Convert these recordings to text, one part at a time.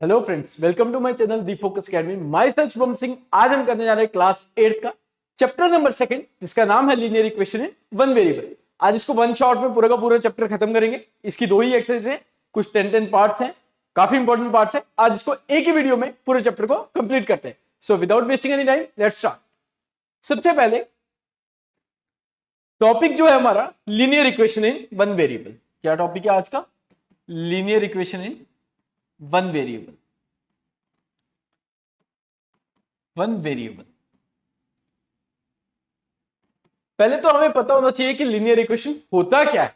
Hello friends, welcome to my channel the focus academy. Myself Shubham Singh. आज हम करने जा रहे हैं क्लास 8 का चैप्टर नंबर 2 जिसका नाम है linear equation in one variable. आज इसको वन शॉट में पूरा का पूरा चैप्टर खत्म करेंगे। इसकी दो ही एक्सरसाइज है, कुछ 10 पार्ट्स हैं, काफी इंपॉर्टेंट पार्ट्स हैं। आज इसको एक ही वीडियो में पूरे चैप्टर को कंप्लीट करते हैं। So without wasting any time let's start. सबसे पहले टॉपिक जो है हमारा linear equation in one variable. क्या टॉपिक है आज का? Linear equation in one variable. One variable. पहले तो हमें पता होना चाहिए कि लीनियर इक्वेशन होता क्या है,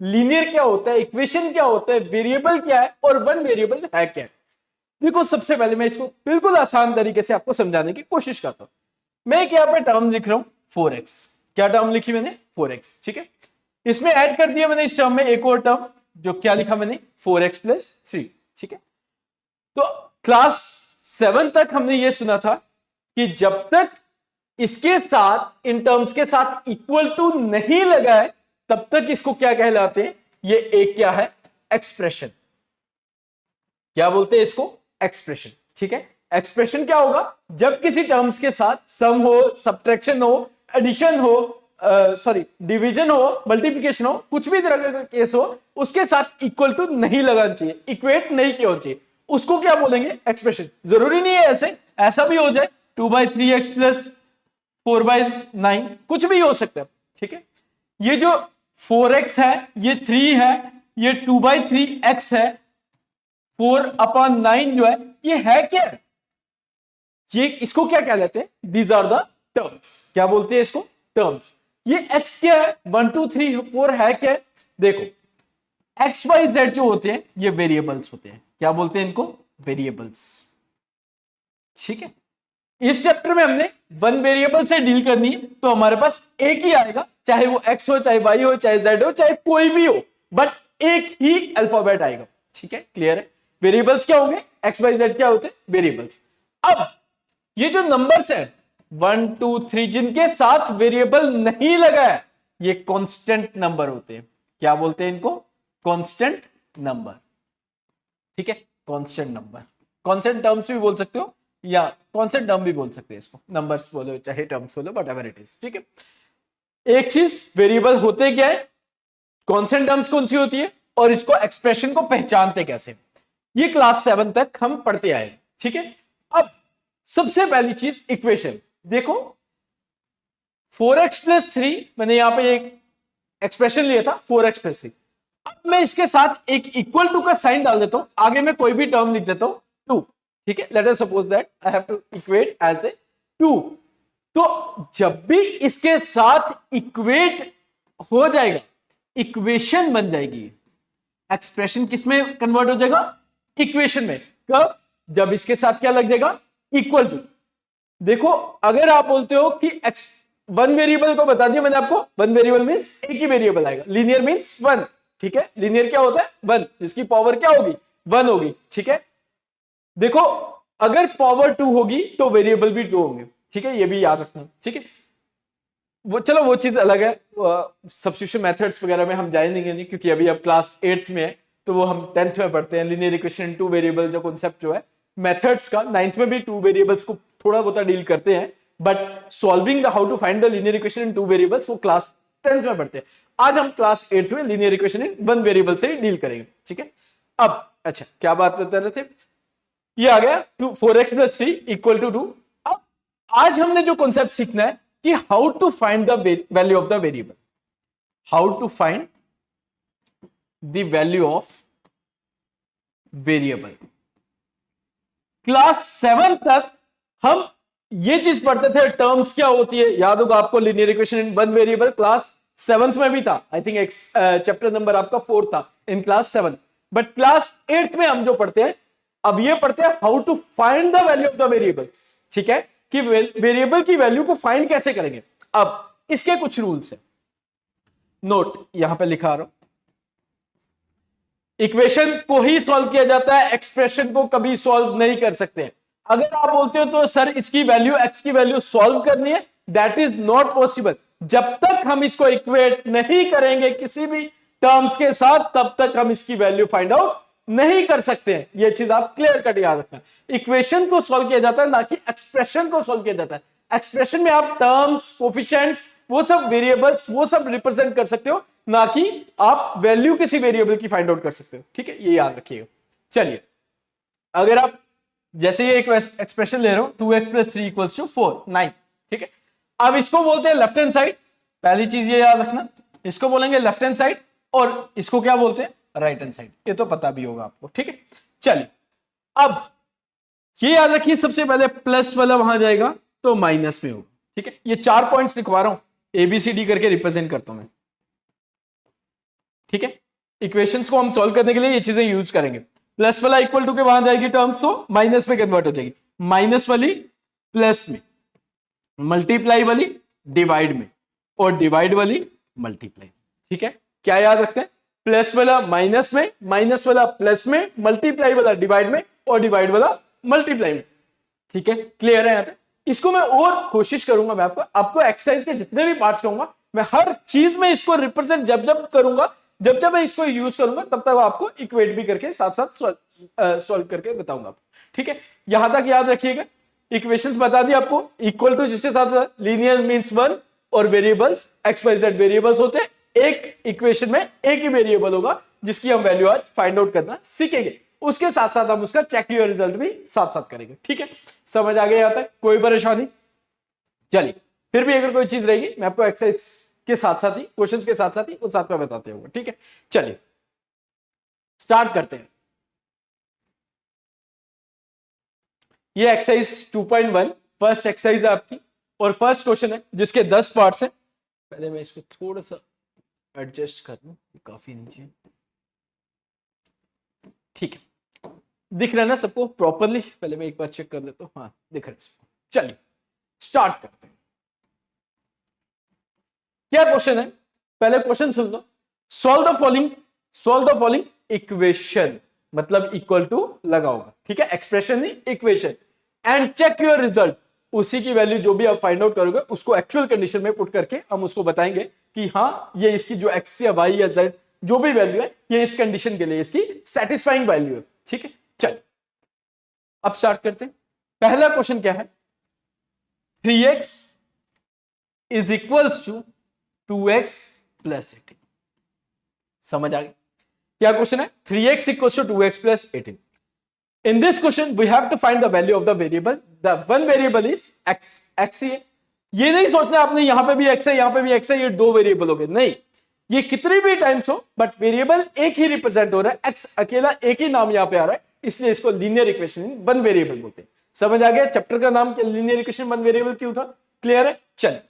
लीनियर क्या होता है, इक्वेशन क्या होता है, वेरिएबल क्या है और वन वेरिएबल है क्या है। देखो, सबसे पहले मैं इसको बिल्कुल आसान तरीके से आपको समझाने की कोशिश करता हूं। मैं एक यहां पे टर्म लिख रहा हूं 4x। क्या टर्म लिखी मैंने? 4x। ठीक है, इसमें ऐड कर दिया मैंने इस टर्म में एक और टर्म, जो क्या लिखा मैंने? 4x + 3। ठीक है, तो क्लास 7 तक हमने ये सुना था कि जब तक इसके साथ इन टर्म्स के साथ इक्वल टू नहीं लगा है तब तक इसको क्या कहलाते हैं? ये एक क्या है? एक्सप्रेशन। क्या बोलते हैं इसको? एक्सप्रेशन। ठीक है, एक्सप्रेशन क्या होगा? जब किसी टर्म्स के साथ सम हो, सब्ट्रैक्शन हो, एडिशन हो, डिवीजन हो, मल्टीप्लिकेशन हो, कुछ भी तरह का केस हो, उसके साथ इक्वल टू नहीं लगाना चाहिए, इक्वेट नहीं किया चाहिए, उसको क्या बोलेंगे? एक्सप्रेशन। जरूरी नहीं है ऐसा भी हो जाए 2/3x + 4/9, कुछ भी हो सकता है। ठीक है, ये जो 4x है, ये 3 है, ये 2/3x है, 4/9 जो है ये है क्या? ये इसको क्या कहलाते हैं? These are the terms. क्या बोलते हैं इसको? टर्म्स। ये x क्या है? 1 2 3 4 है क्या? देखो, x y z जो होते हैं ये वेरिएबल्स होते हैं। क्या बोलते हैं इनको? वेरिएबल्स। ठीक है, इस चैप्टर में हमने वन वेरिएबल से डील करनी है, तो हमारे पास एक ही आएगा, चाहे वो x हो, चाहे y हो, चाहे z हो, चाहे कोई भी हो, बट एक ही अल्फाबेट आएगा। ठीक है, क्लियर है? वेरिएबल्स क्या होंगे? x y z क्या होते हैं? वेरिएबल्स। अब ये जो नंबर्स है 1 2 3 जिनके साथ वेरिएबल नहीं लगा है, ये कांस्टेंट नंबर होते हैं। क्या बोलते हैं इनको? Constant number. ठीक है, कांस्टेंट नंबर। कांस्टेंट टर्म्स भी बोल सकते हो या कांस्टेंट टर्म भी बोल सकते हैं इसको, नंबर्स बोलो चाहे टर्म्स बोलो, व्हाटएवर इट इज। ठीक है, एक चीज, वेरिएबल होते क्या है, कांस्टेंट टर्म्स कौन सी होती है, और इसको एक्सप्रेशन को पहचानते कैसे, ये क्लास 7 तक हम पढ़ते आए। ठीक है, अब सबसे पहली चीज इक्वेशन। देखो, 4x + 3 मैंने यहां पे एक एक्सप्रेशन लिया था, 4x + 3। अब मैं इसके साथ एक इक्वल टू का साइन डाल देता हूं, आगे मैं कोई भी टर्म लिख देता हूं 2। ठीक है, let us suppose that I have to equate as a 2। तो जब भी इसके साथ इक्वेट हो जाएगा, इक्वेशन बन जाएगी। एक्सप्रेशन किस में कन्वर्ट हो जाएगा? इक्वेशन में। कब? जब इसके साथ क्या लग जाएगा? Equal to. देखो, अगर आप बोलते हो कि वन वेरिएबल को बता दिया मैंने आपको, वन वेरिएबल मींस एक ही वेरिएबल आएगा, लीनियर मींस 1। ठीक है, लीनियर क्या होता है? 1, जिसकी पावर क्या होगी? 1 होगी। ठीक है, देखो, अगर पावर 2 होगी तो वेरिएबल भी 2 होंगे। ठीक है, ये भी याद रखना। ठीक है, वो चीज अलग है, सब्स्टिट्यूशन मेथड्स वगैरह में हम जाएंगे नहीं, क्योंकि अभी अब क्लास 8th में है, तो वो हम 10th में पढ़ते हैं। लीनियर इक्वेशन इन टू वेरिएबल जो कॉन्सेप्ट जो है मेथड्स का, 9th में भी 2 वेरिएबल्स को थोड़ा बहुत डील करते हैं, but solving the how to find the linear equation in 2 variables वो क्लास 10th में पढ़ते हैं। आज हम क्लास 8th में linear equation in one variable से ही डील करेंगे। ठीक है, अब अच्छा, क्या बात बता रहे थे? ये आ गया 4x + 3 = 2। अब आज हमने जो कॉन्सेप्ट सीखना है कि how to find the value of the variable, how to find the value of variable. Class 7 तक हम ये चीज पढ़ते थे, टर्म्स क्या होती है, याद होगा आपको, linear equation in one variable class 7th में भी था। आई थिंक चैप्टर नंबर आपका 4 था in class 7। But class 8th में हम जो पढ़ते हैं, अब ये पढ़ते हैं how to find the value of the variables. ठीक है, कि वेरिएबल की वैल्यू को फाइंड कैसे करेंगे। अब इसके कुछ रूल्स हैं, नोट यहां पे लिखा रहा हूं। इक्वेशन को ही सॉल्व किया जाता है, एक्सप्रेशन को कभी सॉल्व नहीं कर सकते। अगर आप बोलते हो तो सर इसकी वैल्यू, एक्स की वैल्यू सॉल्व करनी है, दैट इज नॉट पॉसिबल। जब तक हम इसको इक्वेट नहीं करेंगे किसी भी टर्म्स के साथ, तब तक हम इसकी वैल्यू फाइंड आउट नहीं कर सकते हैं। ये चीज आप क्लियर कट याद रखना। इक्वेशन को सॉल्व किया जाता है ना कि एक्सप्रेशन को सॉल्व किया जाता है। एक्सप्रेशन में आप टर्म्स, कोफिशिएंट्स, वो सब वेरिएबल्स, वो सब रिप्रेजेंट कर सकते हो, ना कि आप वैल्यू किसी वेरिएबल की फाइंड आउट कर सकते हो। ठीक है, ये याद रखिएगा। चलिए, अगर आप जैसे ये एक एक्सप्रेशन ले रहे हो 2x + 3 = 4, 9, ठीक है। अब इसको बोलते हैं लेफ्ट हैंड साइड। पहली चीज ये याद रखना, इसको बोलेंगे लेफ्ट हैंड साइड, और इसको क्या बोलते हैं, राइट हैंड साइड। ये तो पता भी होगा आपको, ठीक है। चलिए, अब ये याद रखिए, सबसे पहले प्लस वाला वहां जाएगा तो माइनस में होगा, ठीक है। ये 4 पॉइंट्स लिखवा रहा हूं, ABCD करके रिप्रेजेंट करता हूं मैं, ठीक है। इक्वेशंस को हम सॉल्व करने के लिए ये चीजें यूज करेंगे। प्लस वाला इक्वल टू के वहां जाएगी टर्म्स, तो माइनस में कन्वर्ट हो जाएगी। माइनस वाली प्लस में, मल्टीप्लाई वाली डिवाइड में, और डिवाइड वाली मल्टीप्लाई, ठीक है। क्या याद रखते हैं, प्लस वाला माइनस में, माइनस वाला प्लस में, मल्टीप्लाई वाला डिवाइड में, और डिवाइड वाला मल्टीप्लाई में, ठीक है। क्लियर है यहाँ तक? इसको मैं और कोशिश करूंगा, मैं आपको एक्सरसाइज के जितने भी पार्ट्स कहूंगा, मैं हर चीज में इसको रिप्रेजेंट जब जब करूंगा, जब जब मैं इसको यूज करूंगा, तब तक आपको इक्वेट भी करके साथ साथ सॉल्व करके बताऊंगा, ठीक है। यहां तक याद रखिएगा। इक्वेशंस बता दी आपको, इक्वल टू जिसके साथ लीनियर मींस 1, और वेरिएबल्स XYZ वेरिएबल्स होते हैं। एक इक्वेशन में एक ही वेरिएबल होगा जिसकी हम वैल्यू आज फाइंड आउट करना सीखेंगे। उसके साथ साथ हम उसका चेक योर रिजल्ट भी साथ साथ करेंगे, ठीक है। समझ आ गया यहां तक? कोई परेशानी? चलिए, फिर भी अगर कोई चीज रहेगी, मैं आपको एक्सरसाइज के साथ साथ ही, क्वेश्चंस के साथ साथ ही उस साथ में बताते होगा, ठीक है। चलिए, स्टार्ट करते हैं। ये एक्सरसाइज 2.1 फर्स्ट एक्सरसाइज है आपकी, और फर्स्ट क्वेश्चन है जिसके 10 पार्ट्स हैं। पहले मैं इसको थोड़ा सा एडजस्ट कर लूं, काफी नीचे, ठीक है। दिख रहा है ना सबको प्रॉपरली? पहले मैं एक बार चेक कर लेता हूं। हाँ, दिख रहा है सबको। चलिए, स्टार्ट करते हैं। क्या क्वेश्चन है, पहले क्वेश्चन सुन लो। सॉल्व द फॉलोइंग इक्वेशन, मतलब इक्वल टू लगा होगा, ठीक है। एक्सप्रेशन नहीं, equation, and check your result. उसी की वैल्यू जो भी आप फाइंड आउट करोगे, उसको एक्चुअल कंडीशन में पुट करके हम उसको बताएंगे कि हाँ, ये इसकी जो एक्स या वाई या जेड जो भी वैल्यू है, ये इस कंडीशन के लिए इसकी सेटिस्फाइंग वैल्यू है, ठीक है। चलिए, अब स्टार्ट करते हैं। पहला क्वेश्चन क्या है, 3x is equals to 2x + 18। समझ आ गई? क्या क्वेश्चन है, 3x equals to 2x + 18। In this question, we have to find the value of the variable. The one variable is x. x है। ये नहीं सोचना आपने यहां पे भी x है, यहां पे भी x है, ये दो वेरिएबल हो गए, नहीं। ये कितनी भी टाइम्स हो, बट वेरिएबल एक ही रिप्रेजेंट हो रहा है, x अकेला एक ही नाम यहां पे आ रहा है, इसलिए इसको लीनियर इक्वेशन वन वेरिएबल बोलते हैं। समझ आ गया? चैप्टर का नाम लीनियर इक्वेशन वन वेरिएबल क्यों था? क्लियर है? चलिए,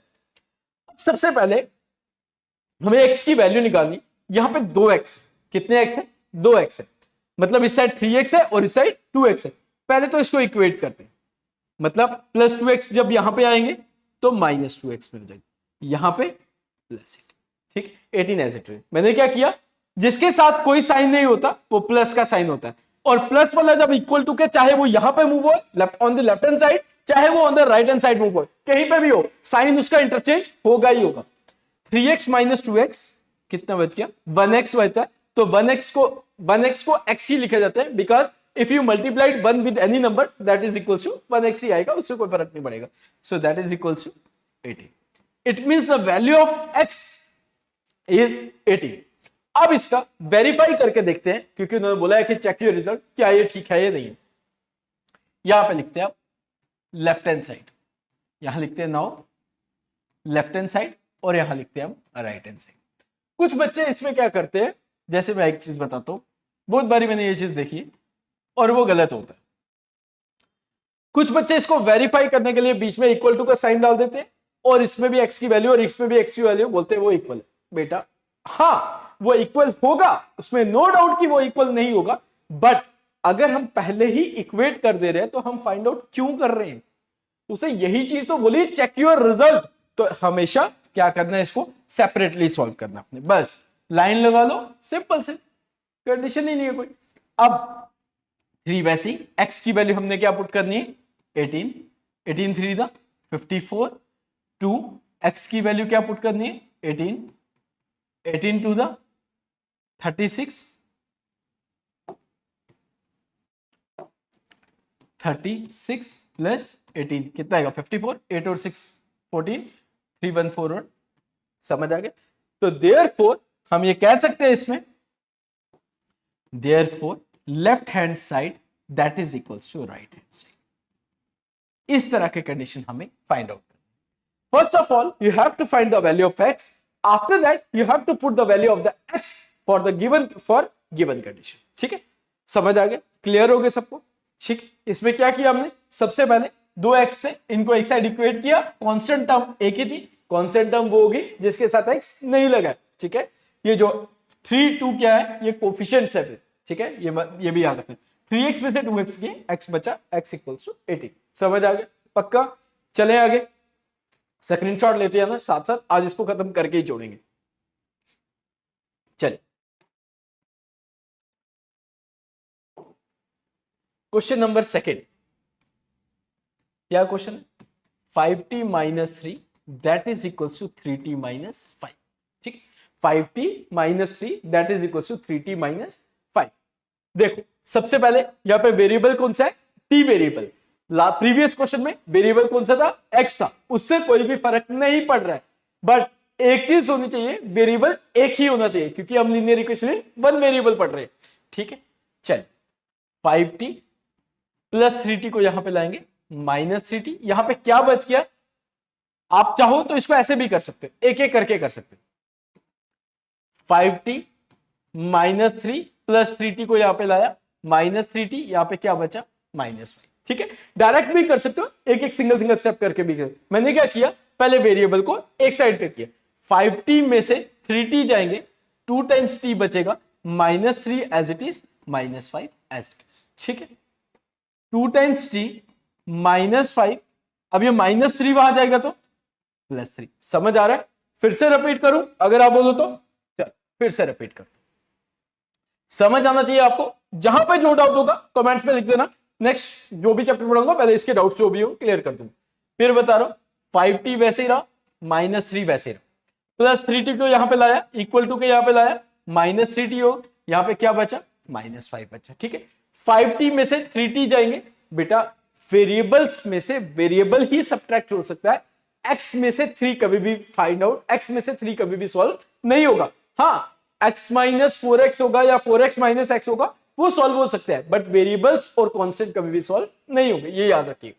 सबसे पहले हमें x की वैल्यू निकालनी। यहां पे 2x, कितने x है? 2x है, मतलब इस साइड 3x है और इस साइड 2x है। पहले तो इसको इक्वेट करते हैं, मतलब +2x जब यहां पे आएंगे तो -2x में हो जाएगी, यहां पे +18, ठीक। 18 एज इट इज। मैंने क्या किया, जिसके साथ कोई साइन नहीं होता वो प्लस का साइन होता है, और प्लस वाला जब इक्वल टू के, चाहे वो यहां पे मूव हो left on the left hand side, चाहे वो on the right hand side move हो, कहीं पे भी हो, साइन उसका इंटरचेंज होगा ही होगा। 3x - 2x कितना बच गया? 1x बचता है। तो 1x को x ही लिखा जाता है, because if you multiplied 1 with any number that is equals to 1x ही आएगा, उससे कोई फर्क नहीं पड़ेगा। So that is equals to 18। It means the value of x is 18। अब इसका वेरीफाई करके देखते हैं, क्योंकि उन्होंने बोला है कि चेक योर रिजल्ट, क्या ये ठीक है या नहीं है। यहां पे लिखते हैं आप लेफ्ट हैंड साइड, यहां लिखते हैं नाउ लेफ्ट हैंड साइड, और यहां लिखते हैं हम राइट हैंड साइड। कुछ बच्चे इसमें क्या करते हैं, जैसे मैं एक चीज बताता हूं, बहुत बारी मैंने ये चीज देखी है और वो गलत होता है। कुछ बच्चे इसको वेरीफाई करने के लिए बीच में इक्वल टू का साइन डाल देते हैं, और इसमें भी x की वैल्यू और इसमें भी x की वैल्यू, बोलते हैं वो इक्वल है। बेटा हाँ, वो इक्वल होगा, उसमें नो डाउट कि वो इक्वल नहीं होगा, बट अगर हम पहले ही इक्वेट कर दे रहे हैं तो हम फाइंड आउट क्यों कर रहे हैं? उसे यही चीज तो बोली, चेक योर रिजल्ट। तो हमेशा क्या करना है, इसको सेपरेटली सॉल्व करना अपने, बस लाइन लगा लो, सिंपल से, कंडीशन ही नहीं है कोई। अब 3 वैसे ही, x की वैल्यू हमने क्या पुट करनी है? 18, 18 3 दा 54, 2 x की वैल्यू क्या पुट करनी है? 18, 18 2 दा 36, 36 प्लस 18 कितना आएगा 54, 8 और 6 14, 3 1 4 और समझ आ गया। तो देयरफॉर हम ये कह सकते हैं इसमें therefore left hand side that is equals to right hand side. इस तरह के कंडीशन हमें फाइंड आउट करनी। First of all you have to find the value of x, after that you have to put the value of the x for the given condition. ठीक है, समझ आ गया, क्लियर हो गया सबको। ठीक, इसमें क्या किया हमने, सबसे पहले दो x थे, इनको एक साइड इक्वेट किया, कांस्टेंट टर्म एक ही थी, कांस्टेंट टर्म वो होगी जिसके साथ x नहीं लगा। ठीक है, ये जो 3 2 क्या है, ये कोफिशिएंट्स है। ठीक है, ये भी याद रखें, 3x में से 2x गए, x बचा, x इक्वल्स टू 18। समझ आ गया, पक्का। चले आगे, स्क्रीनशॉट लेते हैं ना, साथ साथ आज इसको खत्म करके ही जोड़ेंगे। चलिए क्वेश्चन नंबर सेकेंड, क्या क्वेश्चन है, 5t minus 3 that is equals to 3t minus 5। ठीक, 5t minus 3 that is equals to 3t minus 5। देखो सबसे पहले यहां पे वेरिएबल कौन सा है, t वेरिएबल। प्रीवियस क्वेश्चन में वेरिएबल कौन सा था, x था, उससे कोई भी फर्क नहीं पड़ रहा है। बट एक चीज होनी चाहिए, वेरिएबल एक ही होना चाहिए, क्योंकि हम लीनियर इक्वेशन में वन वेरिएबल पढ़ रहे हैं। ठीक है, चल 5t प्लस 3t को यहां पे लाएंगे, माइनस 3t, यहां पे क्या बच गया, आप चाहो तो इसको ऐसे भी कर सकते हो, एक एक करके कर सकते हो। 5t माइनस 3 प्लस 3t को यहां पे लाया, माइनस 3t, यहां पे क्या बचा, माइनस 5। ठीक है, डायरेक्ट भी कर सकते हो, एक एक सिंगल स्टेप करके भी कर। मैंने क्या किया, पहले वेरिएबल को एक साइड पे किया, 5t में से 3t जाएंगे, 2 टाइम्स t बचेगा, minus 3 as it is, minus 5 as it is. ठीक है, 2 टाइम्स t माइनस 5, अब ये माइनस 3 वहां जाएगा तो प्लस 3। समझ आ रहा है, फिर से रिपीट करूं अगर आप बोलो तो, चल फिर से रिपीट कर, समझ आना चाहिए आपको। जहां पे जो डाउट होगा कमेंट्स में लिख देना, नेक्स्ट जो भी चैप्टर पढ़ाऊंगा पहले इसके डाउट्स जो भी हो क्लियर कर दूंगा। फिर बता रहा हूं, 5t वैसे ही रहा, माइनस 3 वैसे ही रहा, प्लस 3t को यहां पे लाया, इक्वल टू के यहां पे लाया, माइनस 3t हो, यहां पे क्या बचा, माइनस 5 बचा। ठीक है, 5t में से 3t जाएंगे, बेटा वेरिएबल्स में से वेरिएबल ही सब्ट्रैक्ट हो सकता है, x में से 3 कभी भी फाइंड आउट, x में से 3 कभी भी सॉल्व नहीं होगा। हाँ, x माइनस 4x होगा या 4x माइनस x होगा, वो सॉल्व हो सकता है, बट वेरिएबल्स और कांस्टेंट कभी भी सॉल्व नहीं होंगे, ये याद रखिए।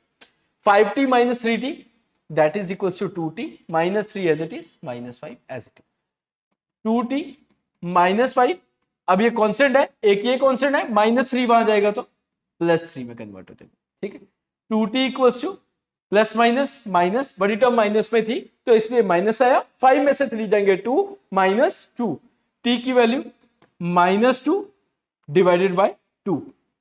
5t minus 3t that is equals to 2t minus 3 as it is, minus 5 as it is. 2t minus 5, अब ये कांस्टेंट है, एक ये कांस्टेंट है, माइनस 3 वहां जाएगा तो प्लस 3 में कन्वर्ट हो जाएगा। ठीक है, 2t equals two plus minus minus, बड़ी टर्म माइनस में थी तो इसलिए माइनस आया, 5 में से 3 जाएंगे 2 माइनस 2, t की value minus 2 divided by 2,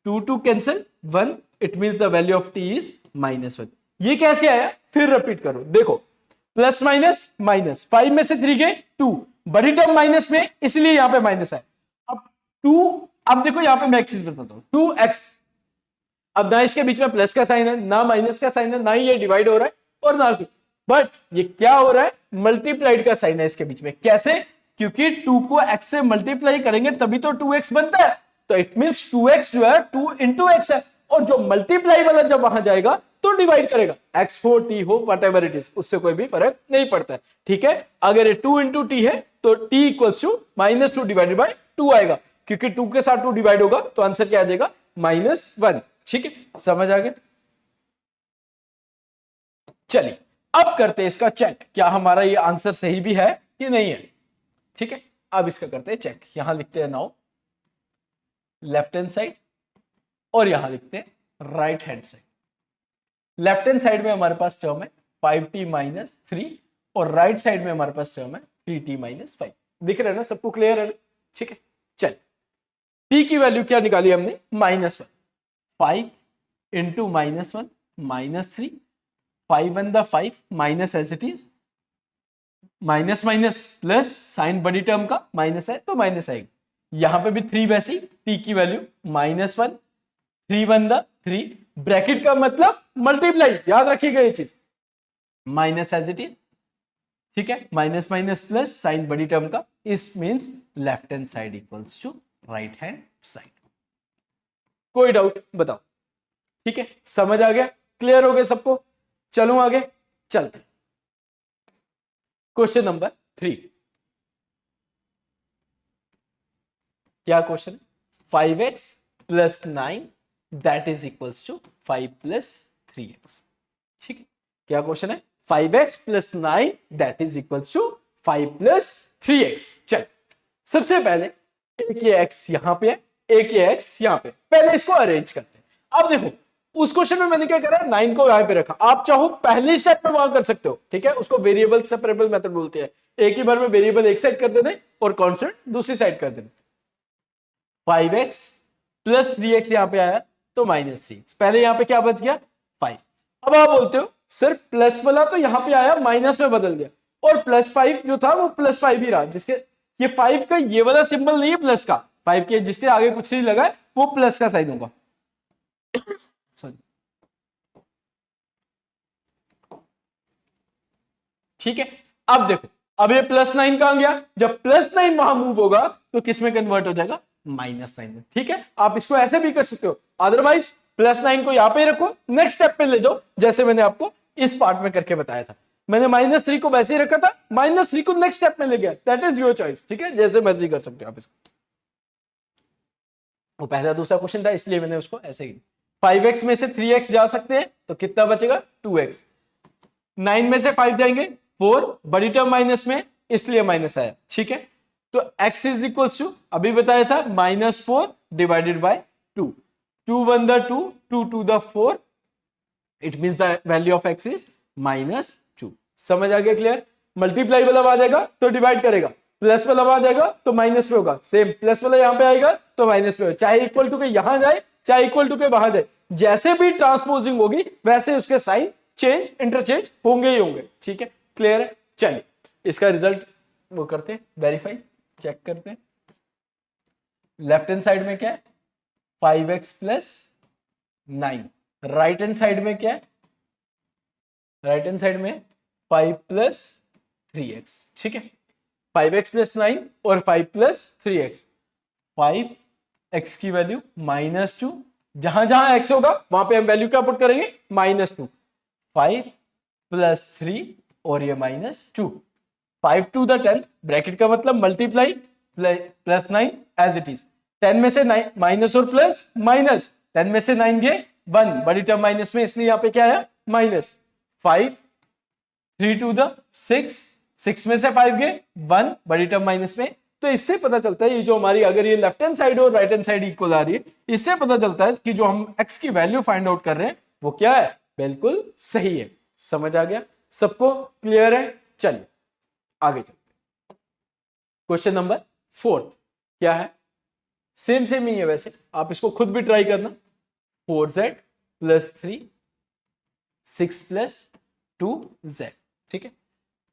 2 cancel 1, it means the value of t is minus 1। ये कैसे आया, फिर रिपीट करो, देखो प्लस माइनस माइनस, 5 में से 3 गए 2, बड़ी टर्म माइनस में इसलिए यहां पे माइनस आया। अब 2, अब देखो यहां पे मैं एक चीज बताता हूं, 2x, अब ना इसके बीच में प्लस का साइन है ना माइनस का साइन है, ना ही ये डिवाइड हो रहा है और ना, बट ये क्या हो रहा है, मल्टीप्लाइड का साइन है इसके बीच में। कैसे, क्योंकि 2 को x से मल्टीप्लाई करेंगे तभी तो 2x बनता है, तो इट मींस 2x जो है 2 इंटू x है, और जो मल्टीप्लाई वाला जब वहां जाएगा तो डिवाइड करेगा, x हो t हो व्हाटएवर इट इज, उससे कोई भी फर्क नहीं पड़ता है। ठीक है, अगर ये 2 इंटू t है तो t equals to minus 2 divided by 2 आएगा, क्योंकि 2 के साथ 2 डिवाइड होगा तो आंसर क्या आ जाएगा, माइनस 1। ठीक है, समझ आ गया। चलिए अब करते हैं इसका चेक, क्या हमारा ये आंसर सही भी है कि नहीं है। ठीक है, अब इसका करते हैं चेक, यहां लिखते हैं नाउ लेफ्ट हैंड साइड और यहां लिखते हैं right hand side. Left hand side में हमारे पास टर्म है 5t माइनस 3 और राइट साइड में हमारे पास टर्म है 3t माइनस 5। दिख रहा है ना, सबको क्लियर है। ठीक है, चल t की वैल्यू क्या निकाली हमने, minus 1, 5 into minus 1 minus 3, 5 1 the 5 minus as it is, minus minus plus, sign बड़ी टर्म का माइनस है तो माइनस आएगी, यहां पे भी 3 वैसे ही, t की वैल्यू माइनस 1, 3 1 द 3, ब्रैकेट का मतलब मल्टीप्लाई, याद रखिएगा ये चीज, माइनस एज इट इज। ठीक है, माइनस माइनस प्लस, साइन बड़ी टर्म का, इस means left hand side equals to right hand side. कोई डाउट बताओ, ठीक है, समझ आ गया, क्लियर हो गया सबको? चलूं आगे, चलते। क्वेश्चन नंबर 3, क्या question? 5x plus 9 that is equals to 5 plus 3x। ठीक है, क्या क्वेश्चन है? 5x plus 9 that is equals to 5 plus 3x। चल, सबसे पहले एक ये x यहां पे है, एक ये x यहां पे, पहले इसको अरेंज करते हैं। अब देखो, उस क्वेश्चन में मैंने क्या करा, 9 को यहां पे रखा। आप चाहो पहली स्टेप में वहां कर सकते हो, ठीक है, उसको वेरिएबल सेपरेबल मेथड बोलते हैं। एक ही बार में वेरिएबल एक साइड कर देने और कांस्टेंट दूसरी साइड कर देने। 5x प्लस 3x यहां पे आया तो माइनस 3x, पहले यहां पे क्या बच गया? 5। अब आप बोलते हो सर प्लस वाला तो यहां पे आया, माइनस में बदल दिया, और प्लस 5 जो था वो प्लस 5 ही रहा, जिसके ये 5 का ये वाला सिंबल नहीं है प्लस का, 5 के जिसके आगे कुछ नहीं लगा है वो प्लस का साइन होगा। ठीक है, अब देखो, अब ये प्लस 9 कहां गया? जब प्लस 9 वहां मूव होगा तो किस में कन्वर्ट हो जाएगा? माइनस 9 में। ठीक है, आप इसको ऐसे भी कर सकते हो, अदरवाइज प्लस 9 को यहां पे रखो, नेक्स्ट स्टेप पे ले जाओ, जैसे मैंने आपको इस पार्ट में करके बताया था। मैंने माइनस 3 को वैसे ही रखा था, माइनस 3 को नेक्स्ट स्टेप में ले गया, दैट इज योर चॉइस। ठीक है, जैसे मर्जी कर सकते हो आप इसको। वो पहला दूसरा क्वेश्चन था इसलिए मैंने उसको ऐसे ही। 5x में से 3x जा सकते हैं तो कितना बचेगा? 2x। 9 में से 5 जाएंगे 4, बड़ी टर्म माइनस में इसलिए माइनस आया। ठीक है, तो x इज इक्वल टू अभी बताया था -4 divided by 2। 2 1 the 2, 2 2 the 4, it means the value of x is -2। समझ आ गया? क्लियर? मल्टीप्लाई वाला आ जाएगा तो डिवाइड करेगा, प्लस वाला आ जाएगा तो माइनस में होगा, सेम प्लस वाला यहां पे आएगा तो माइनस में होगा, चाहे इक्वल टू के यहां जाए चाहे इक्वल टू के वहां जाए, जैसे भी ट्रांसपोजिंग होगी वैसे उसके साइन चेंज इंटरचेंज होंगे ही होंगे। ठीक है, क्लियर है? चलिए इसका रिजल्ट वो करते हैं, वेरीफाई चेक करते हैं। लेफ्ट हैंड साइड में क्या है? 5x plus 9। Right hand side में क्या है? राइट हैंड साइड में 5 प्लस 3x। ठीक है, 5x प्लस 9 और 5 प्लस 3x। 5x की वैल्यू -2, जहां जहां x होगा वहां पे हम वैल्यू क्या पुट करेंगे? -2। 5 प्लस 3 और ये -2। 5 टू द 10, ब्रैकेट का मतलब multiply plus 9 as it is. 10 में से 9 माइनस और प्लस माइनस, 10 में से 9 गए 1, बड़ी टर्म माइनस में इसलिए यहां पे क्या आया? माइनस। 5 3 टू द 6, 6 में से 5 गए 1, बड़ी टर्म माइनस में। तो इससे पता चलता है ये जो हमारी, अगर ये लेफ्ट हैंड साइड और राइट हैंड साइड इक्वल आ रही है, इससे पता चलता है कि जो हम x की वैल्यू फाइंड आउट कर रहे हैं वो क्या है? बिल्कुल सही है। समझ आ गया सबको? क्लियर है? चलिए आगे चलते हैं। क्वेश्चन नंबर 4 क्या है? सेम सेम ही है वैसे, आप इसको खुद भी ट्राई करना। 4z plus 3 6 plus 2z। ठीक है,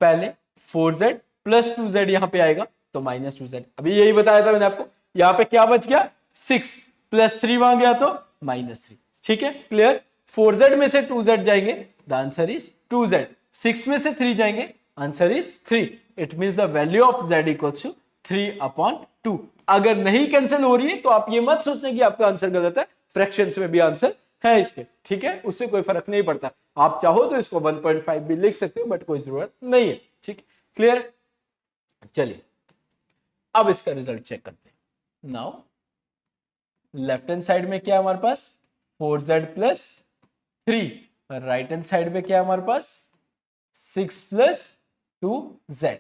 पहले 4z प्लस 2z यहां पे आएगा तो -2z। अभी यही बताया था मैंने आपको, यहां पे क्या बच गया? 6 प्लस 3 वहां गया तो -3। ठीक है, क्लियर? 4z में से 2z जाएंगे, द आंसर इज 2z। 6 में से 3 जाएंगे, answer is 3। It means the value of z equals to 3/2। अगर नहीं कैंसिल हो रही है तो आप ये मत सोचने कि आपका आंसर गलत है, फ्रैक्शंस में भी आंसर है इसके। ठीक है, उससे कोई फर्क नहीं पड़ता, आप चाहो तो इसको 1.5 भी लिख सकते हो, बट कोई जरूरत नहीं है। ठीक, क्लियर? चलिए अब इसका रिजल्ट चेक करते हैं। नाउ लेफ्ट हैंड साइड में क्या है हमारे पास? 4z plus 3, right hand side में क्या है हमारे पास? 6 प्लस 2z।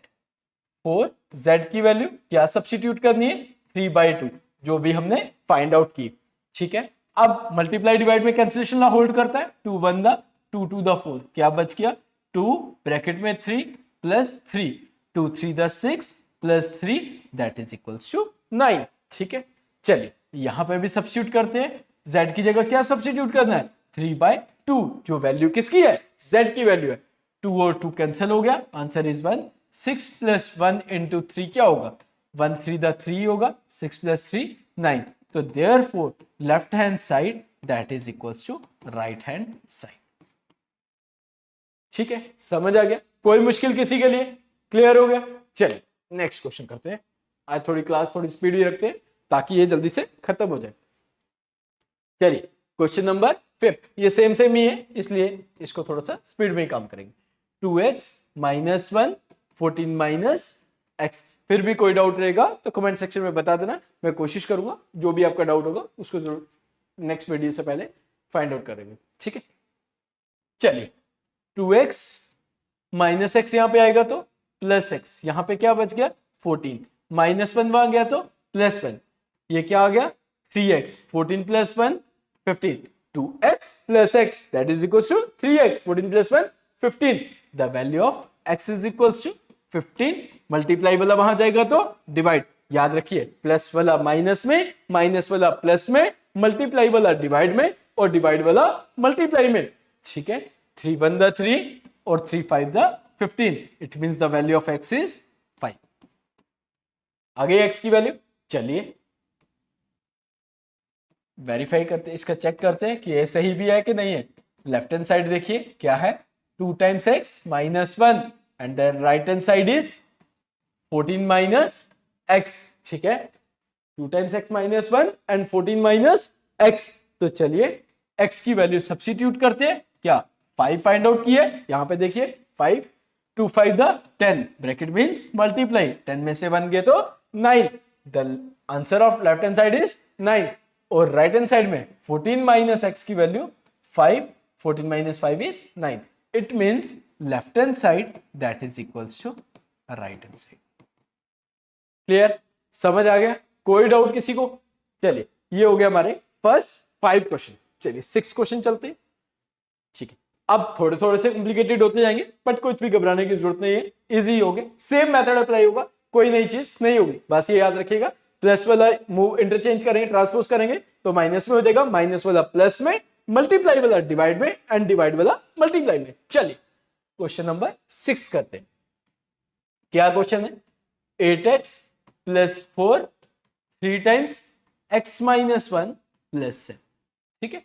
4z की वैल्यू क्या सब्स्टिट्यूट करनी है? 3/2, जो भी हमने फाइंड आउट की। ठीक है, अब मल्टीप्लाई डिवाइड में कैंसिलेशन ला होल्ड करता है। 2 1 द 2 2 द 4, क्या बच गया? 2 ब्रैकेट में 3 plus 3, 2 3 the 6 plus 3 that is equals to 9। ठीक है, चलिए यहां पे भी सब्स्टिट्यूट करते हैं। z की जगह क्या सब्स्टिट्यूट करना है? 3/2, जो वैल्यू किसकी है? z की वैल्यू है। 2 और 2 कैंसिल हो गया, आंसर इज 1। 6 प्लस 1 इंटू 3 क्या होगा? 1 3 द 3 होगा, 6 प्लस 3 9। तो therefore left hand side that is equals to right hand side. ठीक है, समझ आ गया? कोई मुश्किल किसी के लिए? क्लियर हो गया? चलिए नेक्स्ट क्वेश्चन करते हैं। आज थोड़ी क्लास थोड़ी स्पीड ही रखते हैं ताकि ये जल्दी से खत्म हो जाए। चलिए क्वेश्चन नंबर फिफ्थ, ये सेम सेम ही है इसलिए इसको थोड़ा सा स्पीड में ही काम करेंगे। 2x minus 1 14 minus x। फिर भी कोई डाउट रहेगा तो कमेंट सेक्शन में बता देना, मैं कोशिश करूंगा जो भी आपका डाउट होगा उसको जरूर नेक्स्ट वीडियो से पहले फाइंड आउट करेंगे, ठीक है। चलिए 2x माइनस एक्स यहां पे आएगा तो प्लस एक्स, यहां पे क्या बच गया 14, माइनस 1 वहां गया तो प्लस 1, ये क्या आ गया 3x, 14 plus 1 15, 2x plus x that is equal to 3x, 14 plus 1 15, the value of x is equal to 15, multiply वाला वहां जाएगा तो डिवाइड, याद रखिए प्लस वाला माइनस में, माइनस वाला प्लस में, मल्टीप्लाई वाला डिवाइड में और डिवाइड वाला मल्टीप्लाई में, ठीक है। 3 1 द 3 और 3 5 the 15, it means the value of x is 5। आगे x की वैल्यू, चलिए वेरीफाई करते हैं, इसका चेक करते हैं कि ये सही भी है कि नहीं है। लेफ्ट हैंड साइड देखिए क्या है 2 times x minus 1 and then right hand side is 14 minus x, ठीक है। 2 times x minus 1 and 14 minus x, तो चलिए x की वैल्यू सब्स्टिट्यूट करते हैं। क्या 5 फाइंड आउट किए, यहां पे देखिए 5, 2 5 द 10 ब्रैकेट मींस मल्टीप्लाई, 10 में से 1 गए तो 9, the answer of left hand side is 9 और राइट हैंड साइड में 14 माइनस x की value 5, 14 minus 5 is 9, it means left hand side that is equals to right hand side. Clear, समझ आ गया, कोई डाउट किसी को? चलिए ये हो गया हमारे फर्स्ट 5 क्वेश्चन। चलिए 6 क्वेश्चन चलते हैं, ठीक है। अब थोड़े थोड़े से कॉम्प्लिकेटेड होते जाएंगे बट कुछ भी घबराने की जरूरत नहीं है, इजी हो गए, सेम मेथड अप्लाई होगा, कोई नई चीज नहीं होगी, बस ये याद रखिएगा प्लस वाला मूव इंटरचेंज करेंगे, ट्रांसपोज करेंगे तो माइनस में हो जाएगा, माइनस वाला प्लस में, मल्टीप्लाई वाला डिवाइड में एंड डिवाइड वाला मल्टीप्लाई में। चलिए क्वेश्चन नंबर 6 करते हैं। क्या क्वेश्चन है 8x plus 4 3 times x minus 1 plus 7, ठीक है।